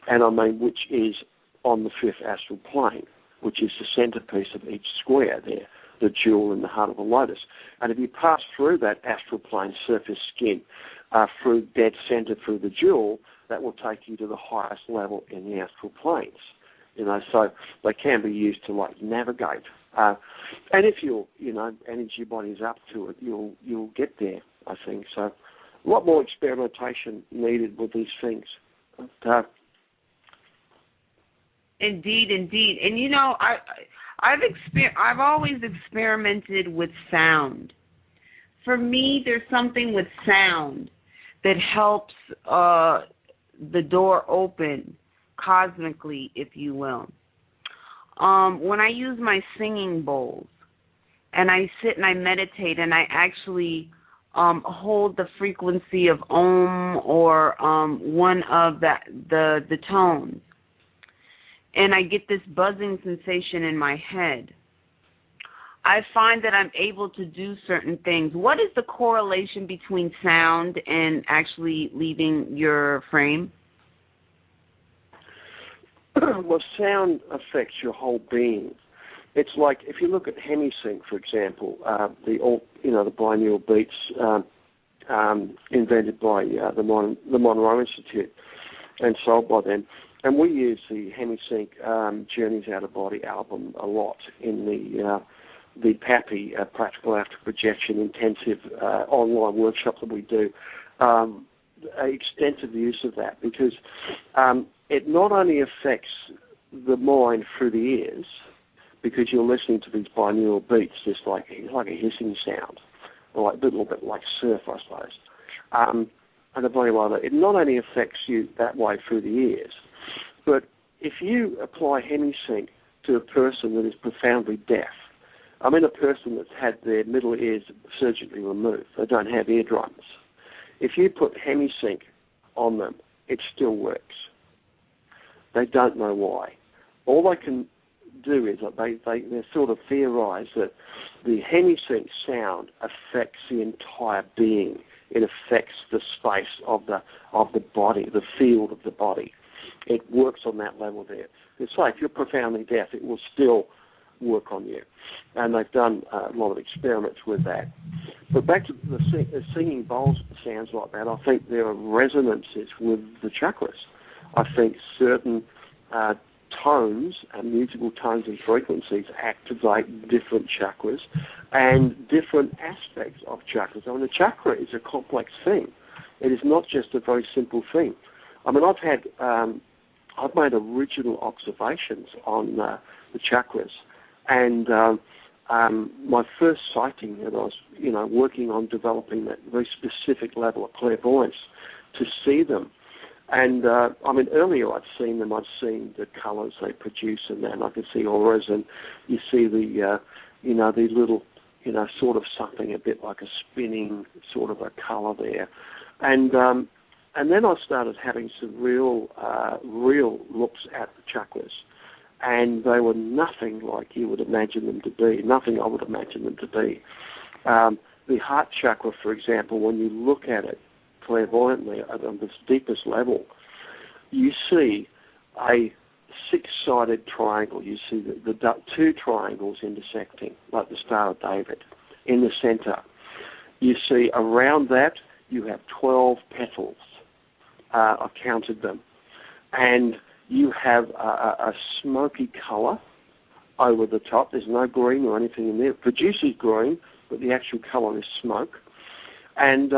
which is on the fifth astral plane, which is the centerpiece of each square there, the jewel in the heart of the lotus. And if you pass through that astral plane surface skin, through dead center through the jewel, that will take you to the highest level in the astral planes. So they can be used to navigate. And if your energy body is up to it, you'll get there, I think. So a lot more experimentation needed with these things. Indeed. And I've always experimented with sound. For me, there's something with sound that helps the door open cosmically, if you will. When I use my singing bowls and I sit and I meditate and I actually hold the frequency of Om or one of the tones, and I get this buzzing sensation in my head, I find that I'm able to do certain things. What is the correlation between sound and actually leaving your frame? Well, sound affects your whole being. It's like if you look at hemisync, for example, the binaural beats invented by the Monroe Institute and sold by them. And we use the hemisync Journeys Out of Body album a lot in the PAPI, Practical Astral Projection Intensive online workshop that we do. Extensive use of that because it not only affects the mind through the ears, because you're listening to these binaural beats, just like a hissing sound, or a little bit like surf, I suppose. And the body like that, it not only affects you that way through the ears, but if you apply hemisync to a person that is profoundly deaf, I mean a person that's had their middle ears surgically removed, they don't have eardrums. If you put hemisync on them, it still works. They don't know why. All they can do is that they sort of theorize that the hemisync sound affects the entire being. It affects the space of the body, the field of the body. It works on that level there. It's like if you're profoundly deaf, it will still work on you. And they've done a lot of experiments with that. But back to the singing bowls sounds like that, I think there are resonances with the chakras. I think certain tones and musical tones and frequencies activate different chakras and different aspects of chakras. I mean, a chakra is a complex thing. It is not just a very simple thing. I mean, I've made original observations on the chakras, and my first sighting, and I was, working on developing that very specific level of clairvoyance to see them. And, earlier I'd seen the colours they produce and that, and I could see auras, and you see the little, sort of something a bit like a spinning sort of a colour there. And then I started having some real looks at the chakras, and they were nothing like you would imagine them to be, nothing I would imagine them to be. The heart chakra, for example, when you look at it clairvoyantly on this deepest level, you see a six-sided triangle. You see the two triangles intersecting, like the Star of David, in the center. You see around that you have 12 petals. I counted them. And you have a smoky color over the top. There's no green or anything in there. It produces green, but the actual color is smoke. And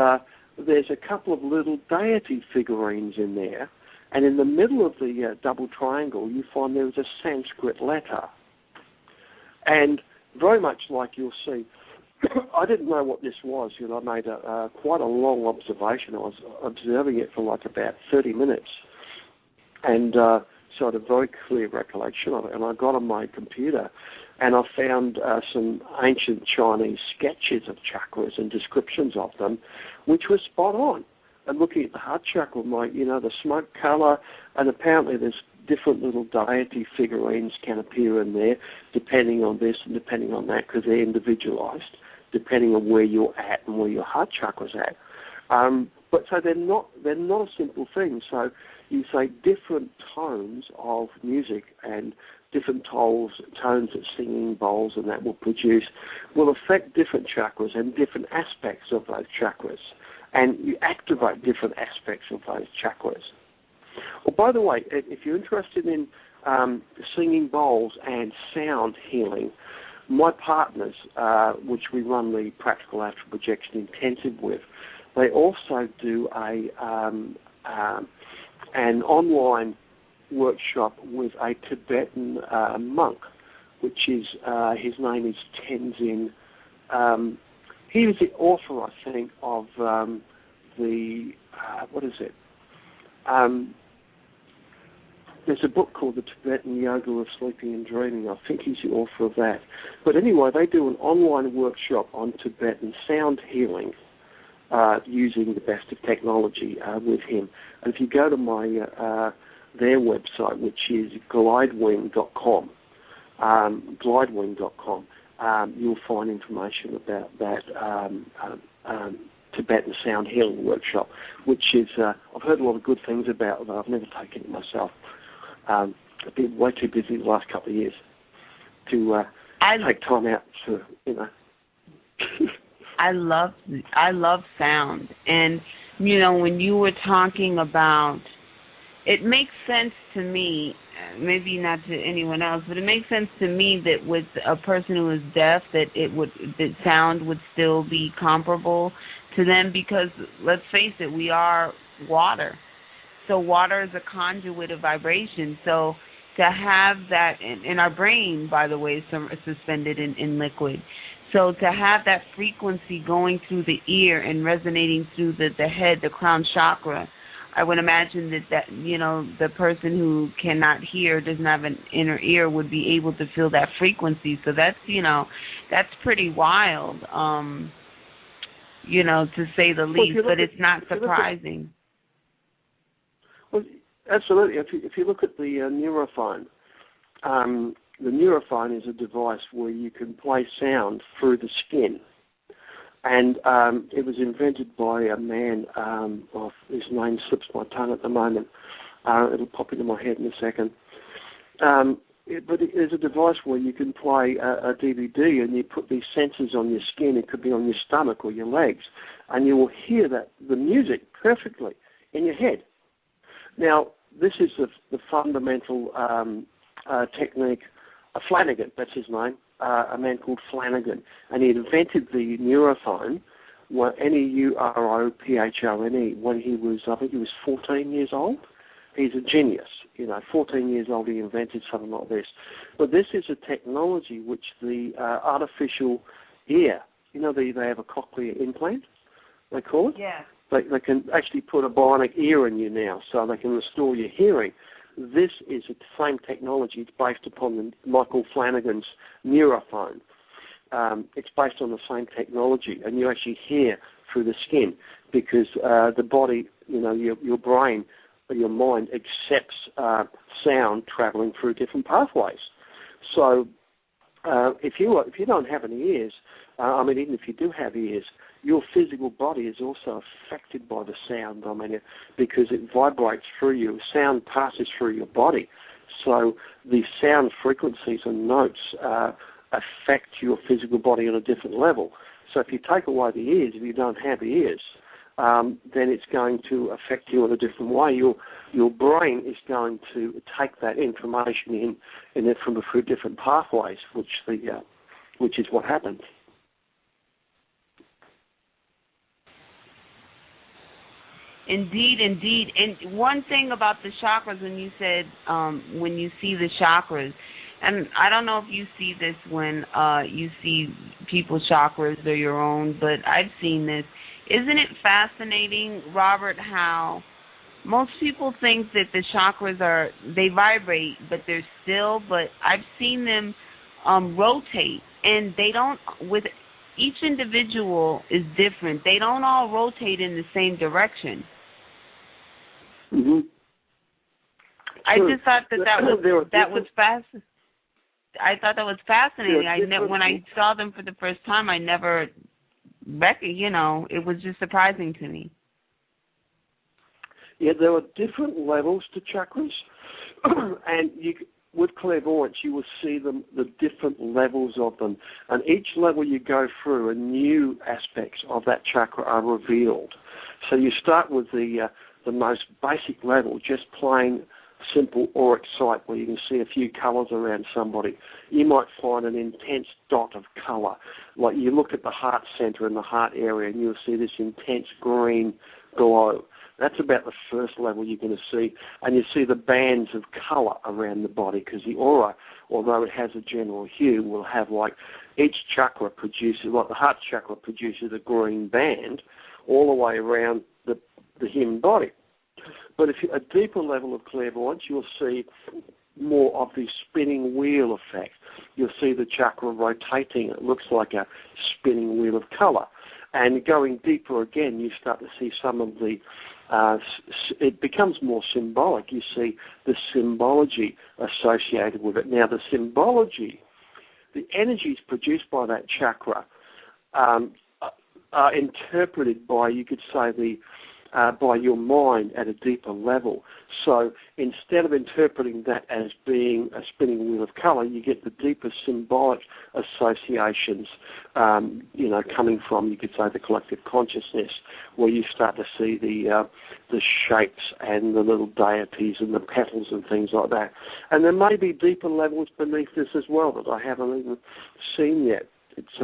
there's a couple of little deity figurines in there, and in the middle of the double triangle, you find there is a Sanskrit letter. And very much like you'll see, I didn't know what this was. I made quite a long observation. I was observing it for like about 30 minutes. And so I had a very clear recollection of it. And I got on my computer and I found some ancient Chinese sketches of chakras and descriptions of them, which were spot on. And looking at the heart chakra, the smoke color, and apparently there's different little deity figurines can appear in there, depending on this and depending on that, because they're individualized, depending on where you're at and where your heart chakra's at. But so they're not a simple thing. So you say different tones of music and different tones of singing bowls and that will affect different chakras and different aspects of those chakras. And you activate different aspects of those chakras. Well, by the way, if you're interested in singing bowls and sound healing, my partners, which we run the Practical Astral Projection Intensive with, they also do an online workshop with a Tibetan monk, which is, his name is Tenzin. He was the author, I think, of there's a book called The Tibetan Yoga of Sleeping and Dreaming. I think he's the author of that. But anyway, they do an online workshop on Tibetan sound healing using the best of technology with him. And if you go to their website, which is glidewing.com, you'll find information about that Tibetan sound healing workshop, which is, I've heard a lot of good things about it, but I've never taken it myself. I've been way too busy the last couple of years to take time out to, I love sound. And, when you were talking about, it makes sense to me, maybe not to anyone else, but it makes sense to me that with a person who is deaf, that sound would still be comparable to them, because let's face it, we are water. So water is a conduit of vibration. So to have that in our brain, by the way, is suspended in liquid. So to have that frequency going through the ear and resonating through the head, the crown chakra, I would imagine that the person who cannot hear, doesn't have an inner ear, would be able to feel that frequency. So that's pretty wild, to say the least. But it's not surprising. Well, absolutely. If you look at the neurophone, the neurophone is a device where you can play sound through the skin. And it was invented by a man, his name slips my tongue at the moment. It'll pop into my head in a second. But it's a device where you can play a DVD and you put these sensors on your skin. It could be on your stomach or your legs. And you will hear the music perfectly in your head. Now, this is the fundamental technique. Flanagan, that's his name. A man called Flanagan, and he invented the neurophone, Neurophone, when he was, I think he was 14 years old. He's a genius, 14 years old he invented something like this. But this is a technology which the artificial ear, they have a cochlear implant, they call it? Yeah. They can actually put a bionic ear in you now, so they can restore your hearing. This is the same technology. It's based upon Michael Flanagan's neurophone. It's based on the same technology, and you actually hear through the skin because the body, your brain, your mind accepts sound traveling through different pathways. So if you don't have any ears, even if you do have ears, your physical body is also affected by the sound, because it vibrates through you. Sound passes through your body. So the sound frequencies and notes affect your physical body on a different level. So if you take away the ears, if you don't have ears, then it's going to affect you in a different way. Your brain is going to take that information in from through different pathways, which is what happens. Indeed, indeed. And one thing about the chakras, when you said when you see the chakras, and I don't know if you see this when you see people's chakras or your own, but I've seen this. Isn't it fascinating, Robert, how most people think that the chakras they vibrate, but they're still, but I've seen them rotate, and they don't, with each individual is different. They don't all rotate in the same direction. Mm-hmm. I just thought that was fascinating. I thought that was fascinating. When I saw them for the first time, I never, it was just surprising to me. Yeah, there are different levels to chakras, and with clairvoyance, you will see the different levels of them, and each level you go through, and new aspects of that chakra are revealed. So you start with the most basic level, just plain simple auric sight, where you can see a few colours around somebody. You might find an intense dot of colour. Like you look at the heart centre and the heart area, and you'll see this intense green glow. That's about the first level you're going to see. And you see the bands of colour around the body, because the aura, although it has a general hue, will have like each chakra produces, like the heart chakra produces a green band all the way around the human body. But if you're a deeper level of clairvoyance, you'll see more of the spinning wheel effect. You'll see the chakra rotating. It looks like a spinning wheel of colour. And going deeper again, you start to see some of the, it becomes more symbolic. You see the symbology associated with it. Now, the symbology, the energies produced by that chakra are interpreted by, you could say, by your mind at a deeper level. So instead of interpreting that as being a spinning wheel of colour, you get the deeper symbolic associations, coming from, you could say, the collective consciousness, where you start to see the shapes and the little deities and the petals and things like that. And there may be deeper levels beneath this as well that I haven't even seen yet. It's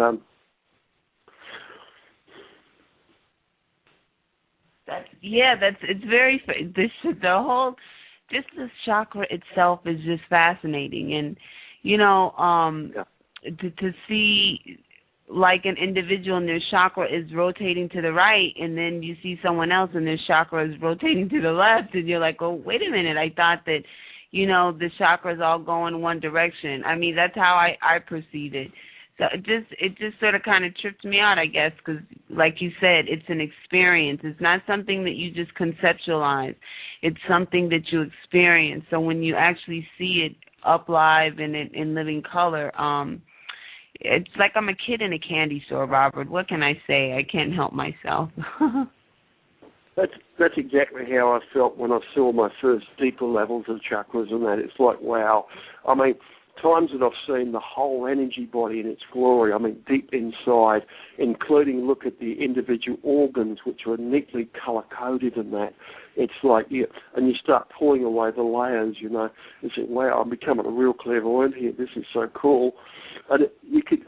it's very, this chakra itself is just fascinating. And, to see like an individual and their chakra is rotating to the right, and then you see someone else and their chakra is rotating to the left, and you're like, oh, wait a minute, I thought that, the chakras all go in one direction. I mean, that's how I perceive it. So it just sort of kind of tripped me out, I guess, because like you said, it's an experience. It's not something that you just conceptualize. It's something that you experience. So when you actually see it up live and in living color, it's like I'm a kid in a candy store, Robert. What can I say? I can't help myself. That's exactly how I felt when I saw my first deeper levels of chakras and that. It's like, wow. I mean, times that I've seen the whole energy body in its glory, I mean, deep inside, including look at the individual organs, which are neatly colour-coded in that. It's like, and you start pulling away the layers, you say, wow, I'm becoming a real clairvoyant here. This is so cool. And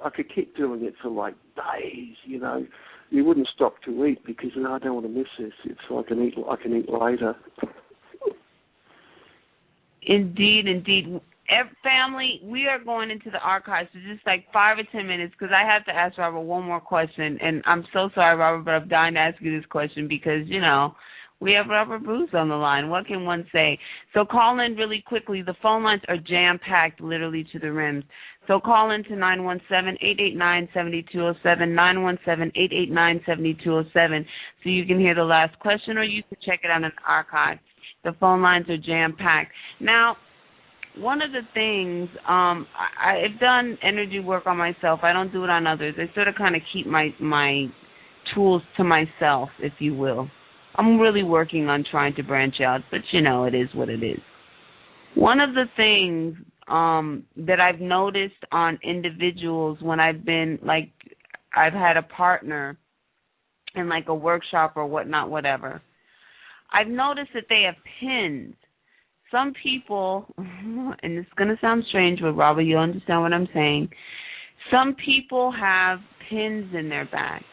I could keep doing it for like days, You wouldn't stop to eat because I don't want to miss this. It's I can eat later. Indeed. Family, we are going into the archives for just like 5 or 10 minutes because I have to ask Robert one more question. And I'm so sorry, Robert, but I'm dying to ask you this question because, we have Robert Bruce on the line. What can one say? So call in really quickly. The phone lines are jam-packed literally to the rims. So call in to 917-889-7207, 917-889-7207, so you can hear the last question or you can check it out in the archive. The phone lines are jam-packed. Now, one of the things, I've done energy work on myself. I don't do it on others. I sort of kind of keep my tools to myself, if you will. I'm really working on trying to branch out, but it is what it is. One of the things that I've noticed on individuals when I've been, like, I've had a partner in, like, a workshop or whatnot, whatever, I've noticed that they have pins. Some people, and it's going to sound strange, but Robert, you'll understand what I'm saying. Some people have pins in their back.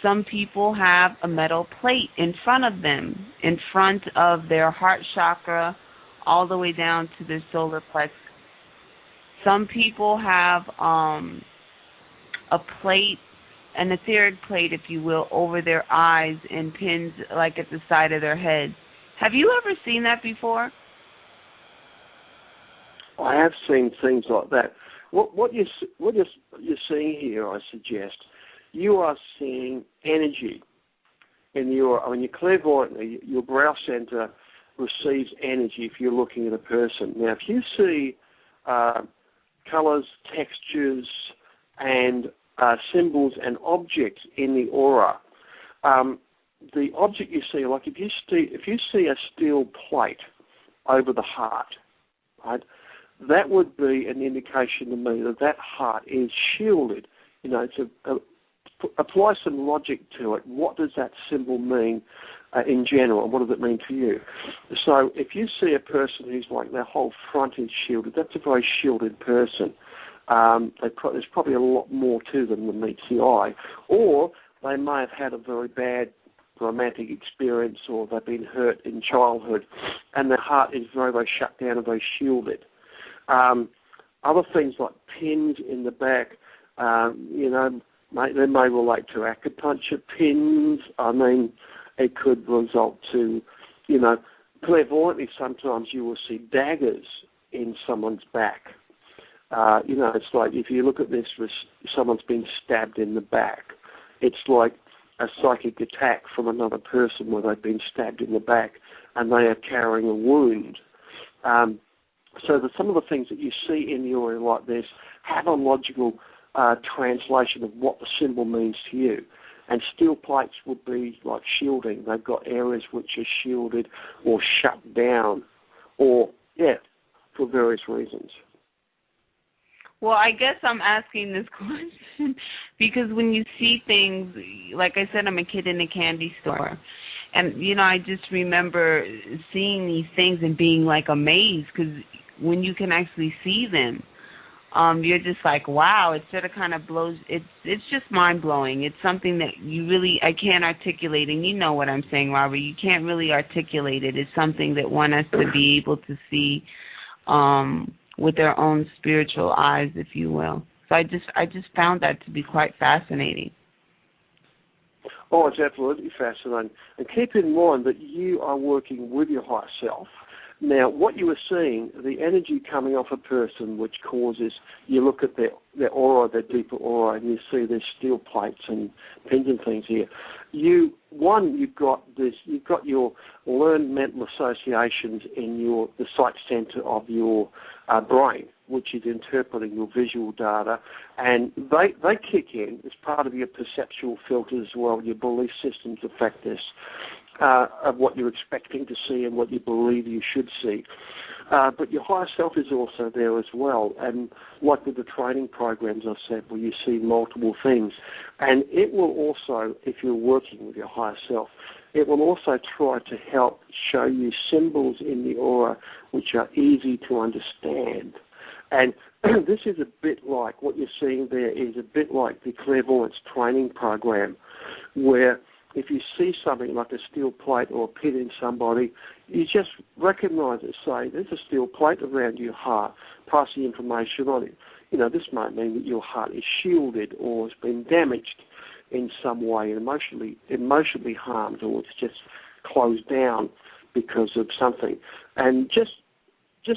Some people have a metal plate in front of them, in front of their heart chakra, all the way down to their solar plexus. Some people have a plate, an etheric plate, if you will, over their eyes and pins like at the side of their head. Have you ever seen that before? I have seen things like that. What you're seeing here, I suggest, you are seeing energy. And when you're clairvoyantly, your brow center receives energy if you're looking at a person. Now, if you see colors, textures, and symbols and objects in the aura, the object you see, like if you see a steel plate over the heart, right, that would be an indication to me that heart is shielded. Apply some logic to it. What does that symbol mean in general, and what does it mean to you? So if you see a person who's like their whole front is shielded, that's a very shielded person. There's probably a lot more to them than meets the eye. Or they may have had a very bad romantic experience, or they've been hurt in childhood, and their heart is very, very shut down and very shielded. Other things like pins in the back, they may relate to acupuncture pins. I mean, it could result to, clairvoyantly sometimes you will see daggers in someone's back. It's like if you look at this, someone's been stabbed in the back. It's like a psychic attack from another person where they've been stabbed in the back and they are carrying a wound. So some of the things that you see in the aura like this have a logical translation of what the symbol means to you. And steel plates would be like shielding. They've got areas which are shielded or shut down, or, for various reasons. Well, I guess I'm asking this question because when you see things, like I said, I'm a kid in a candy store. And, I just remember seeing these things and being, like, amazed because when you can actually see them, you're just like, wow, it sort of kind of blows. It's just mind-blowing. It's something that I can't articulate. And you know what I'm saying, Robert. You can't really articulate it. It's something that one has to be able to see with their own spiritual eyes, if you will. So I just found that to be quite fascinating. Oh, it's absolutely fascinating. And keep in mind that you are working with your higher self. Now, what you are seeing, the energy coming off a person, which causes, you look at their aura, their deeper aura, and you see there's steel plates and pins and things here. You've got your learned mental associations in the sight center of your brain, which is interpreting your visual data, and they kick in as part of your perceptual filters as well. Your belief systems affect this. Of what you're expecting to see and what you believe you should see. But your higher self is also there as well. And like with the training programs I said, where you see multiple things. And it will also, if you're working with your higher self, it will also try to help show you symbols in the aura which are easy to understand. And this is a bit like, what you're seeing there is a bit like the clairvoyance training program, where if you see something like a steel plate or a pin in somebody, you just recognize it, say, there's a steel plate around your heart, pass the information on it. This might mean that your heart is shielded or has been damaged in some way, emotionally harmed, or it's just closed down because of something. And just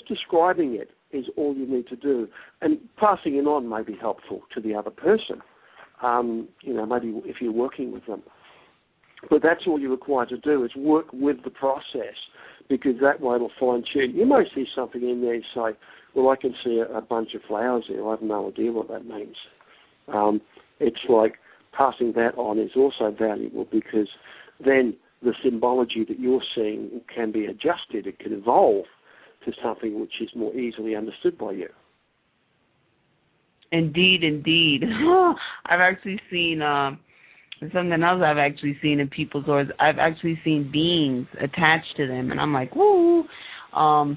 describing it is all you need to do. And passing it on may be helpful to the other person, maybe if you're working with them. But that's all you're required to do is work with the process, because that way it'll fine-tune. You may see something in there and say, well, I can see a bunch of flowers there. I have no idea what that means. It's like passing that on is also valuable, because then the symbology that you're seeing can be adjusted. It can evolve to something which is more easily understood by you. Indeed. I've actually seen... something else I've actually seen in people's auras, I've actually seen beings attached to them, and I'm like, woo. How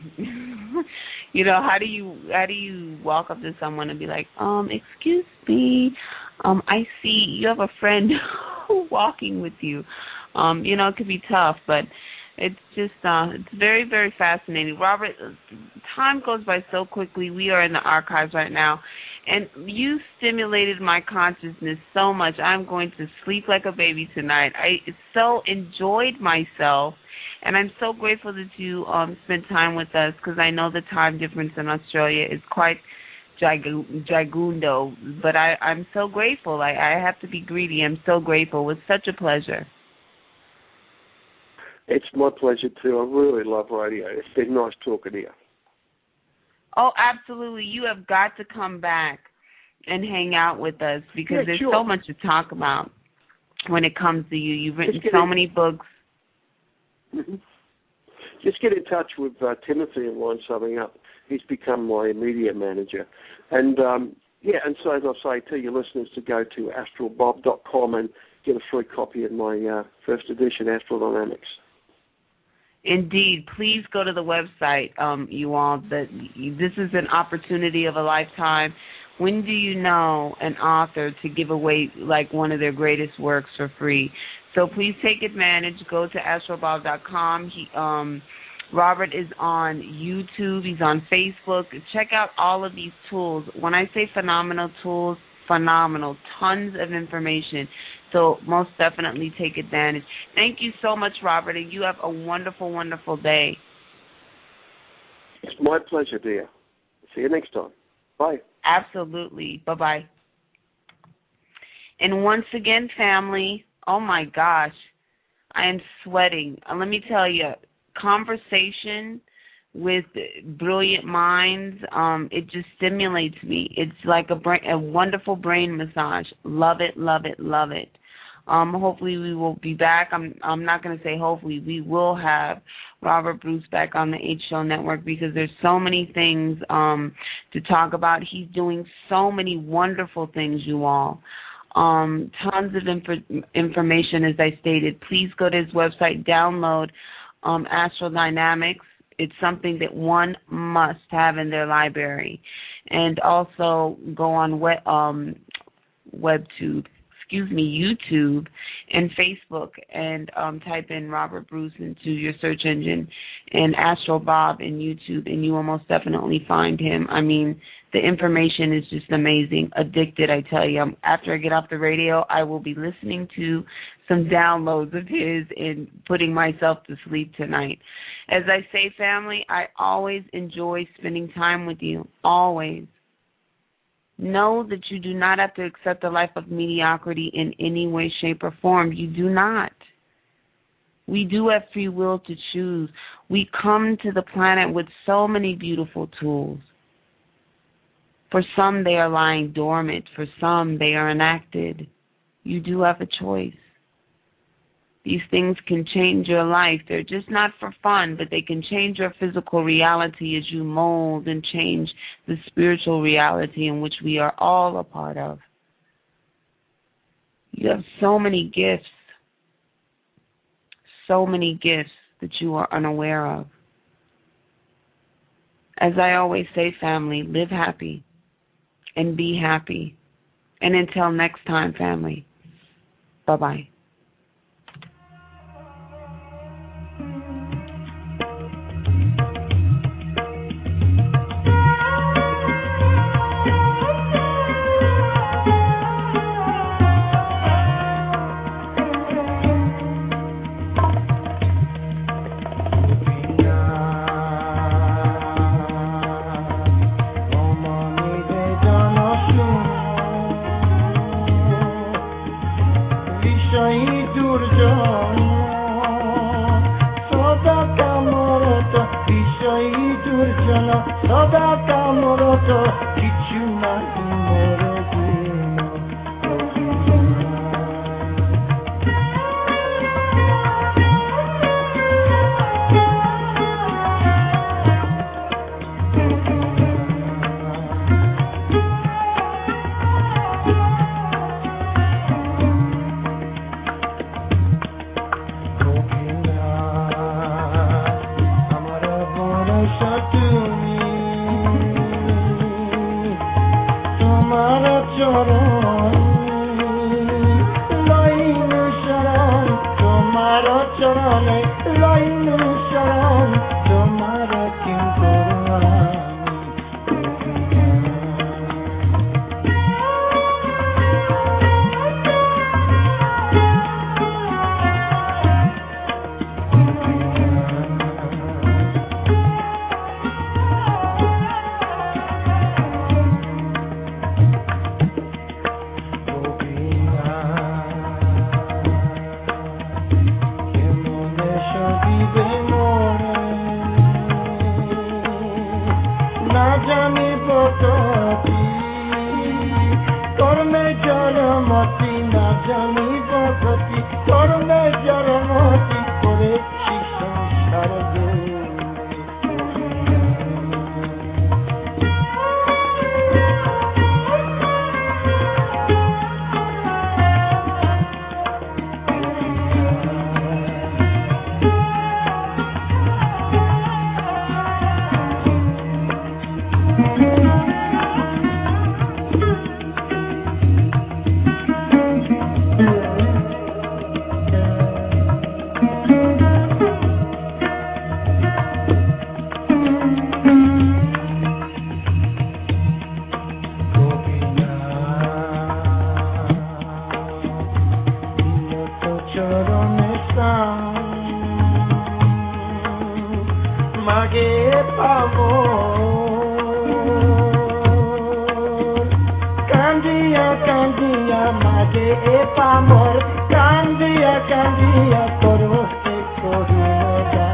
do you walk up to someone and be like, excuse me, I see you have a friend walking with you. It could be tough, but it's just it's very, very fascinating. Robert, time goes by so quickly. We are in the archives right now, and you stimulated my consciousness so much. I'm going to sleep like a baby tonight. I so enjoyed myself, and I'm so grateful that you spent time with us, because I know the time difference in Australia is quite gigundo, but I'm so grateful. I have to be greedy. I'm so grateful. It was such a pleasure. It's my pleasure, too. I really love radio. It's been nice talking to you. Oh, absolutely. You have got to come back and hang out with us, because there's so much to talk about when it comes to you. You've written so many books. Mm-hmm. Just get in touch with Timothy and line something up. He's become my media manager. And, and so as I say, tell your listeners to go to astralbob.com and get a free copy of my first edition, Astral Dynamics. Indeed. Please go to the website, you all. This is an opportunity of a lifetime. When do you know an author to give away like one of their greatest works for free? So please take advantage. Go to astralbob.com. Robert is on YouTube. He's on Facebook. Check out all of these tools. When I say phenomenal tools, phenomenal. Tons of information. So most definitely take advantage. Thank you so much, Robert, and you have a wonderful, wonderful day. It's my pleasure, dear. See you next time. Bye. Absolutely. Bye-bye. And once again, family, oh, my gosh, I am sweating. Let me tell you, conversation with brilliant minds, it just stimulates me. It's like a wonderful brain massage. Love it, love it, love it. Hopefully we will be back. I'm not going to say hopefully. We will have Robert Bruce back on the H Show Network, because there's so many things to talk about. He's doing so many wonderful things, you all. Tons of information, as I stated. Please go to his website, download Astral Dynamics. It's something that one must have in their library. And also go on YouTube and Facebook, and type in Robert Bruce into your search engine and Astral Bob in YouTube, and you will most definitely find him. I mean, the information is just amazing. Addicted, I tell you. After I get off the radio, I will be listening to some downloads of his and putting myself to sleep tonight. As I say, family, I always enjoy spending time with you. Always. Know that you do not have to accept a life of mediocrity in any way, shape, or form. You do not. We do have free will to choose. We come to the planet with so many beautiful tools. For some, they are lying dormant. For some, they are enacted. You do have a choice. These things can change your life. They're just not for fun, but they can change your physical reality as you mold and change the spiritual reality in which we are all a part of. You have so many gifts that you are unaware of. As I always say, family, live happy and be happy. And until next time, family, bye-bye. Sada kamoroto kichuna Amara জড়মতি না জানি জগতি কর্মে জড়মতি করেছি সংসার মাগে পাবো কান্দিয়া কান্দিয়া মাগে পামর কান্দিয়া কান্দিয়া করো সে করুণা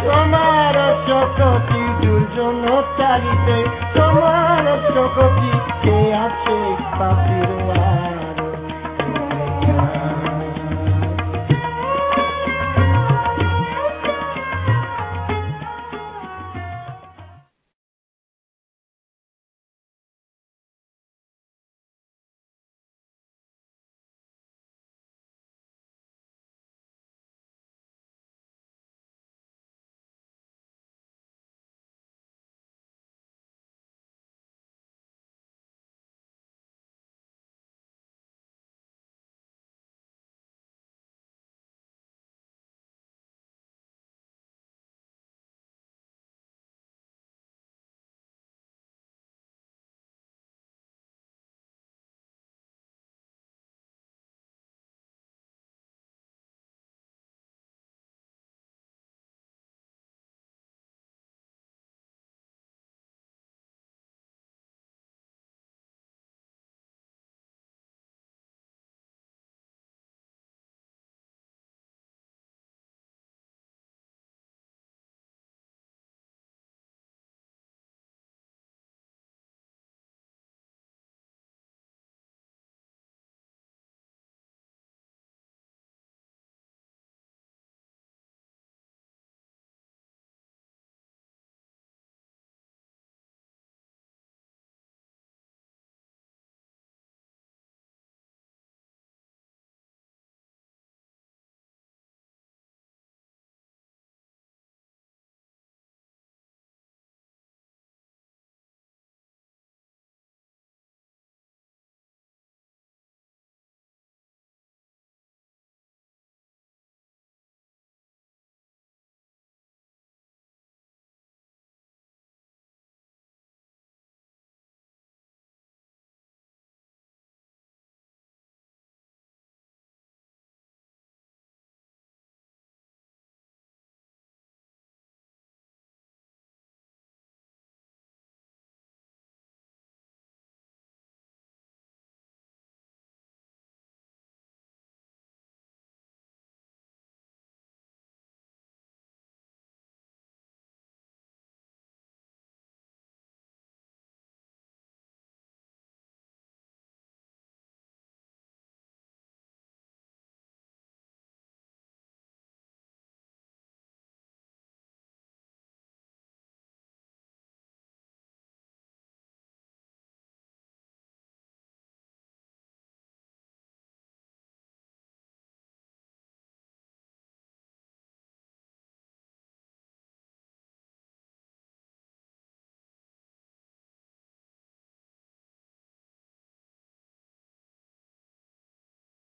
তোমার শক্তি দুর্জন চারিতে তোমার শক্তি কে আছে পাপির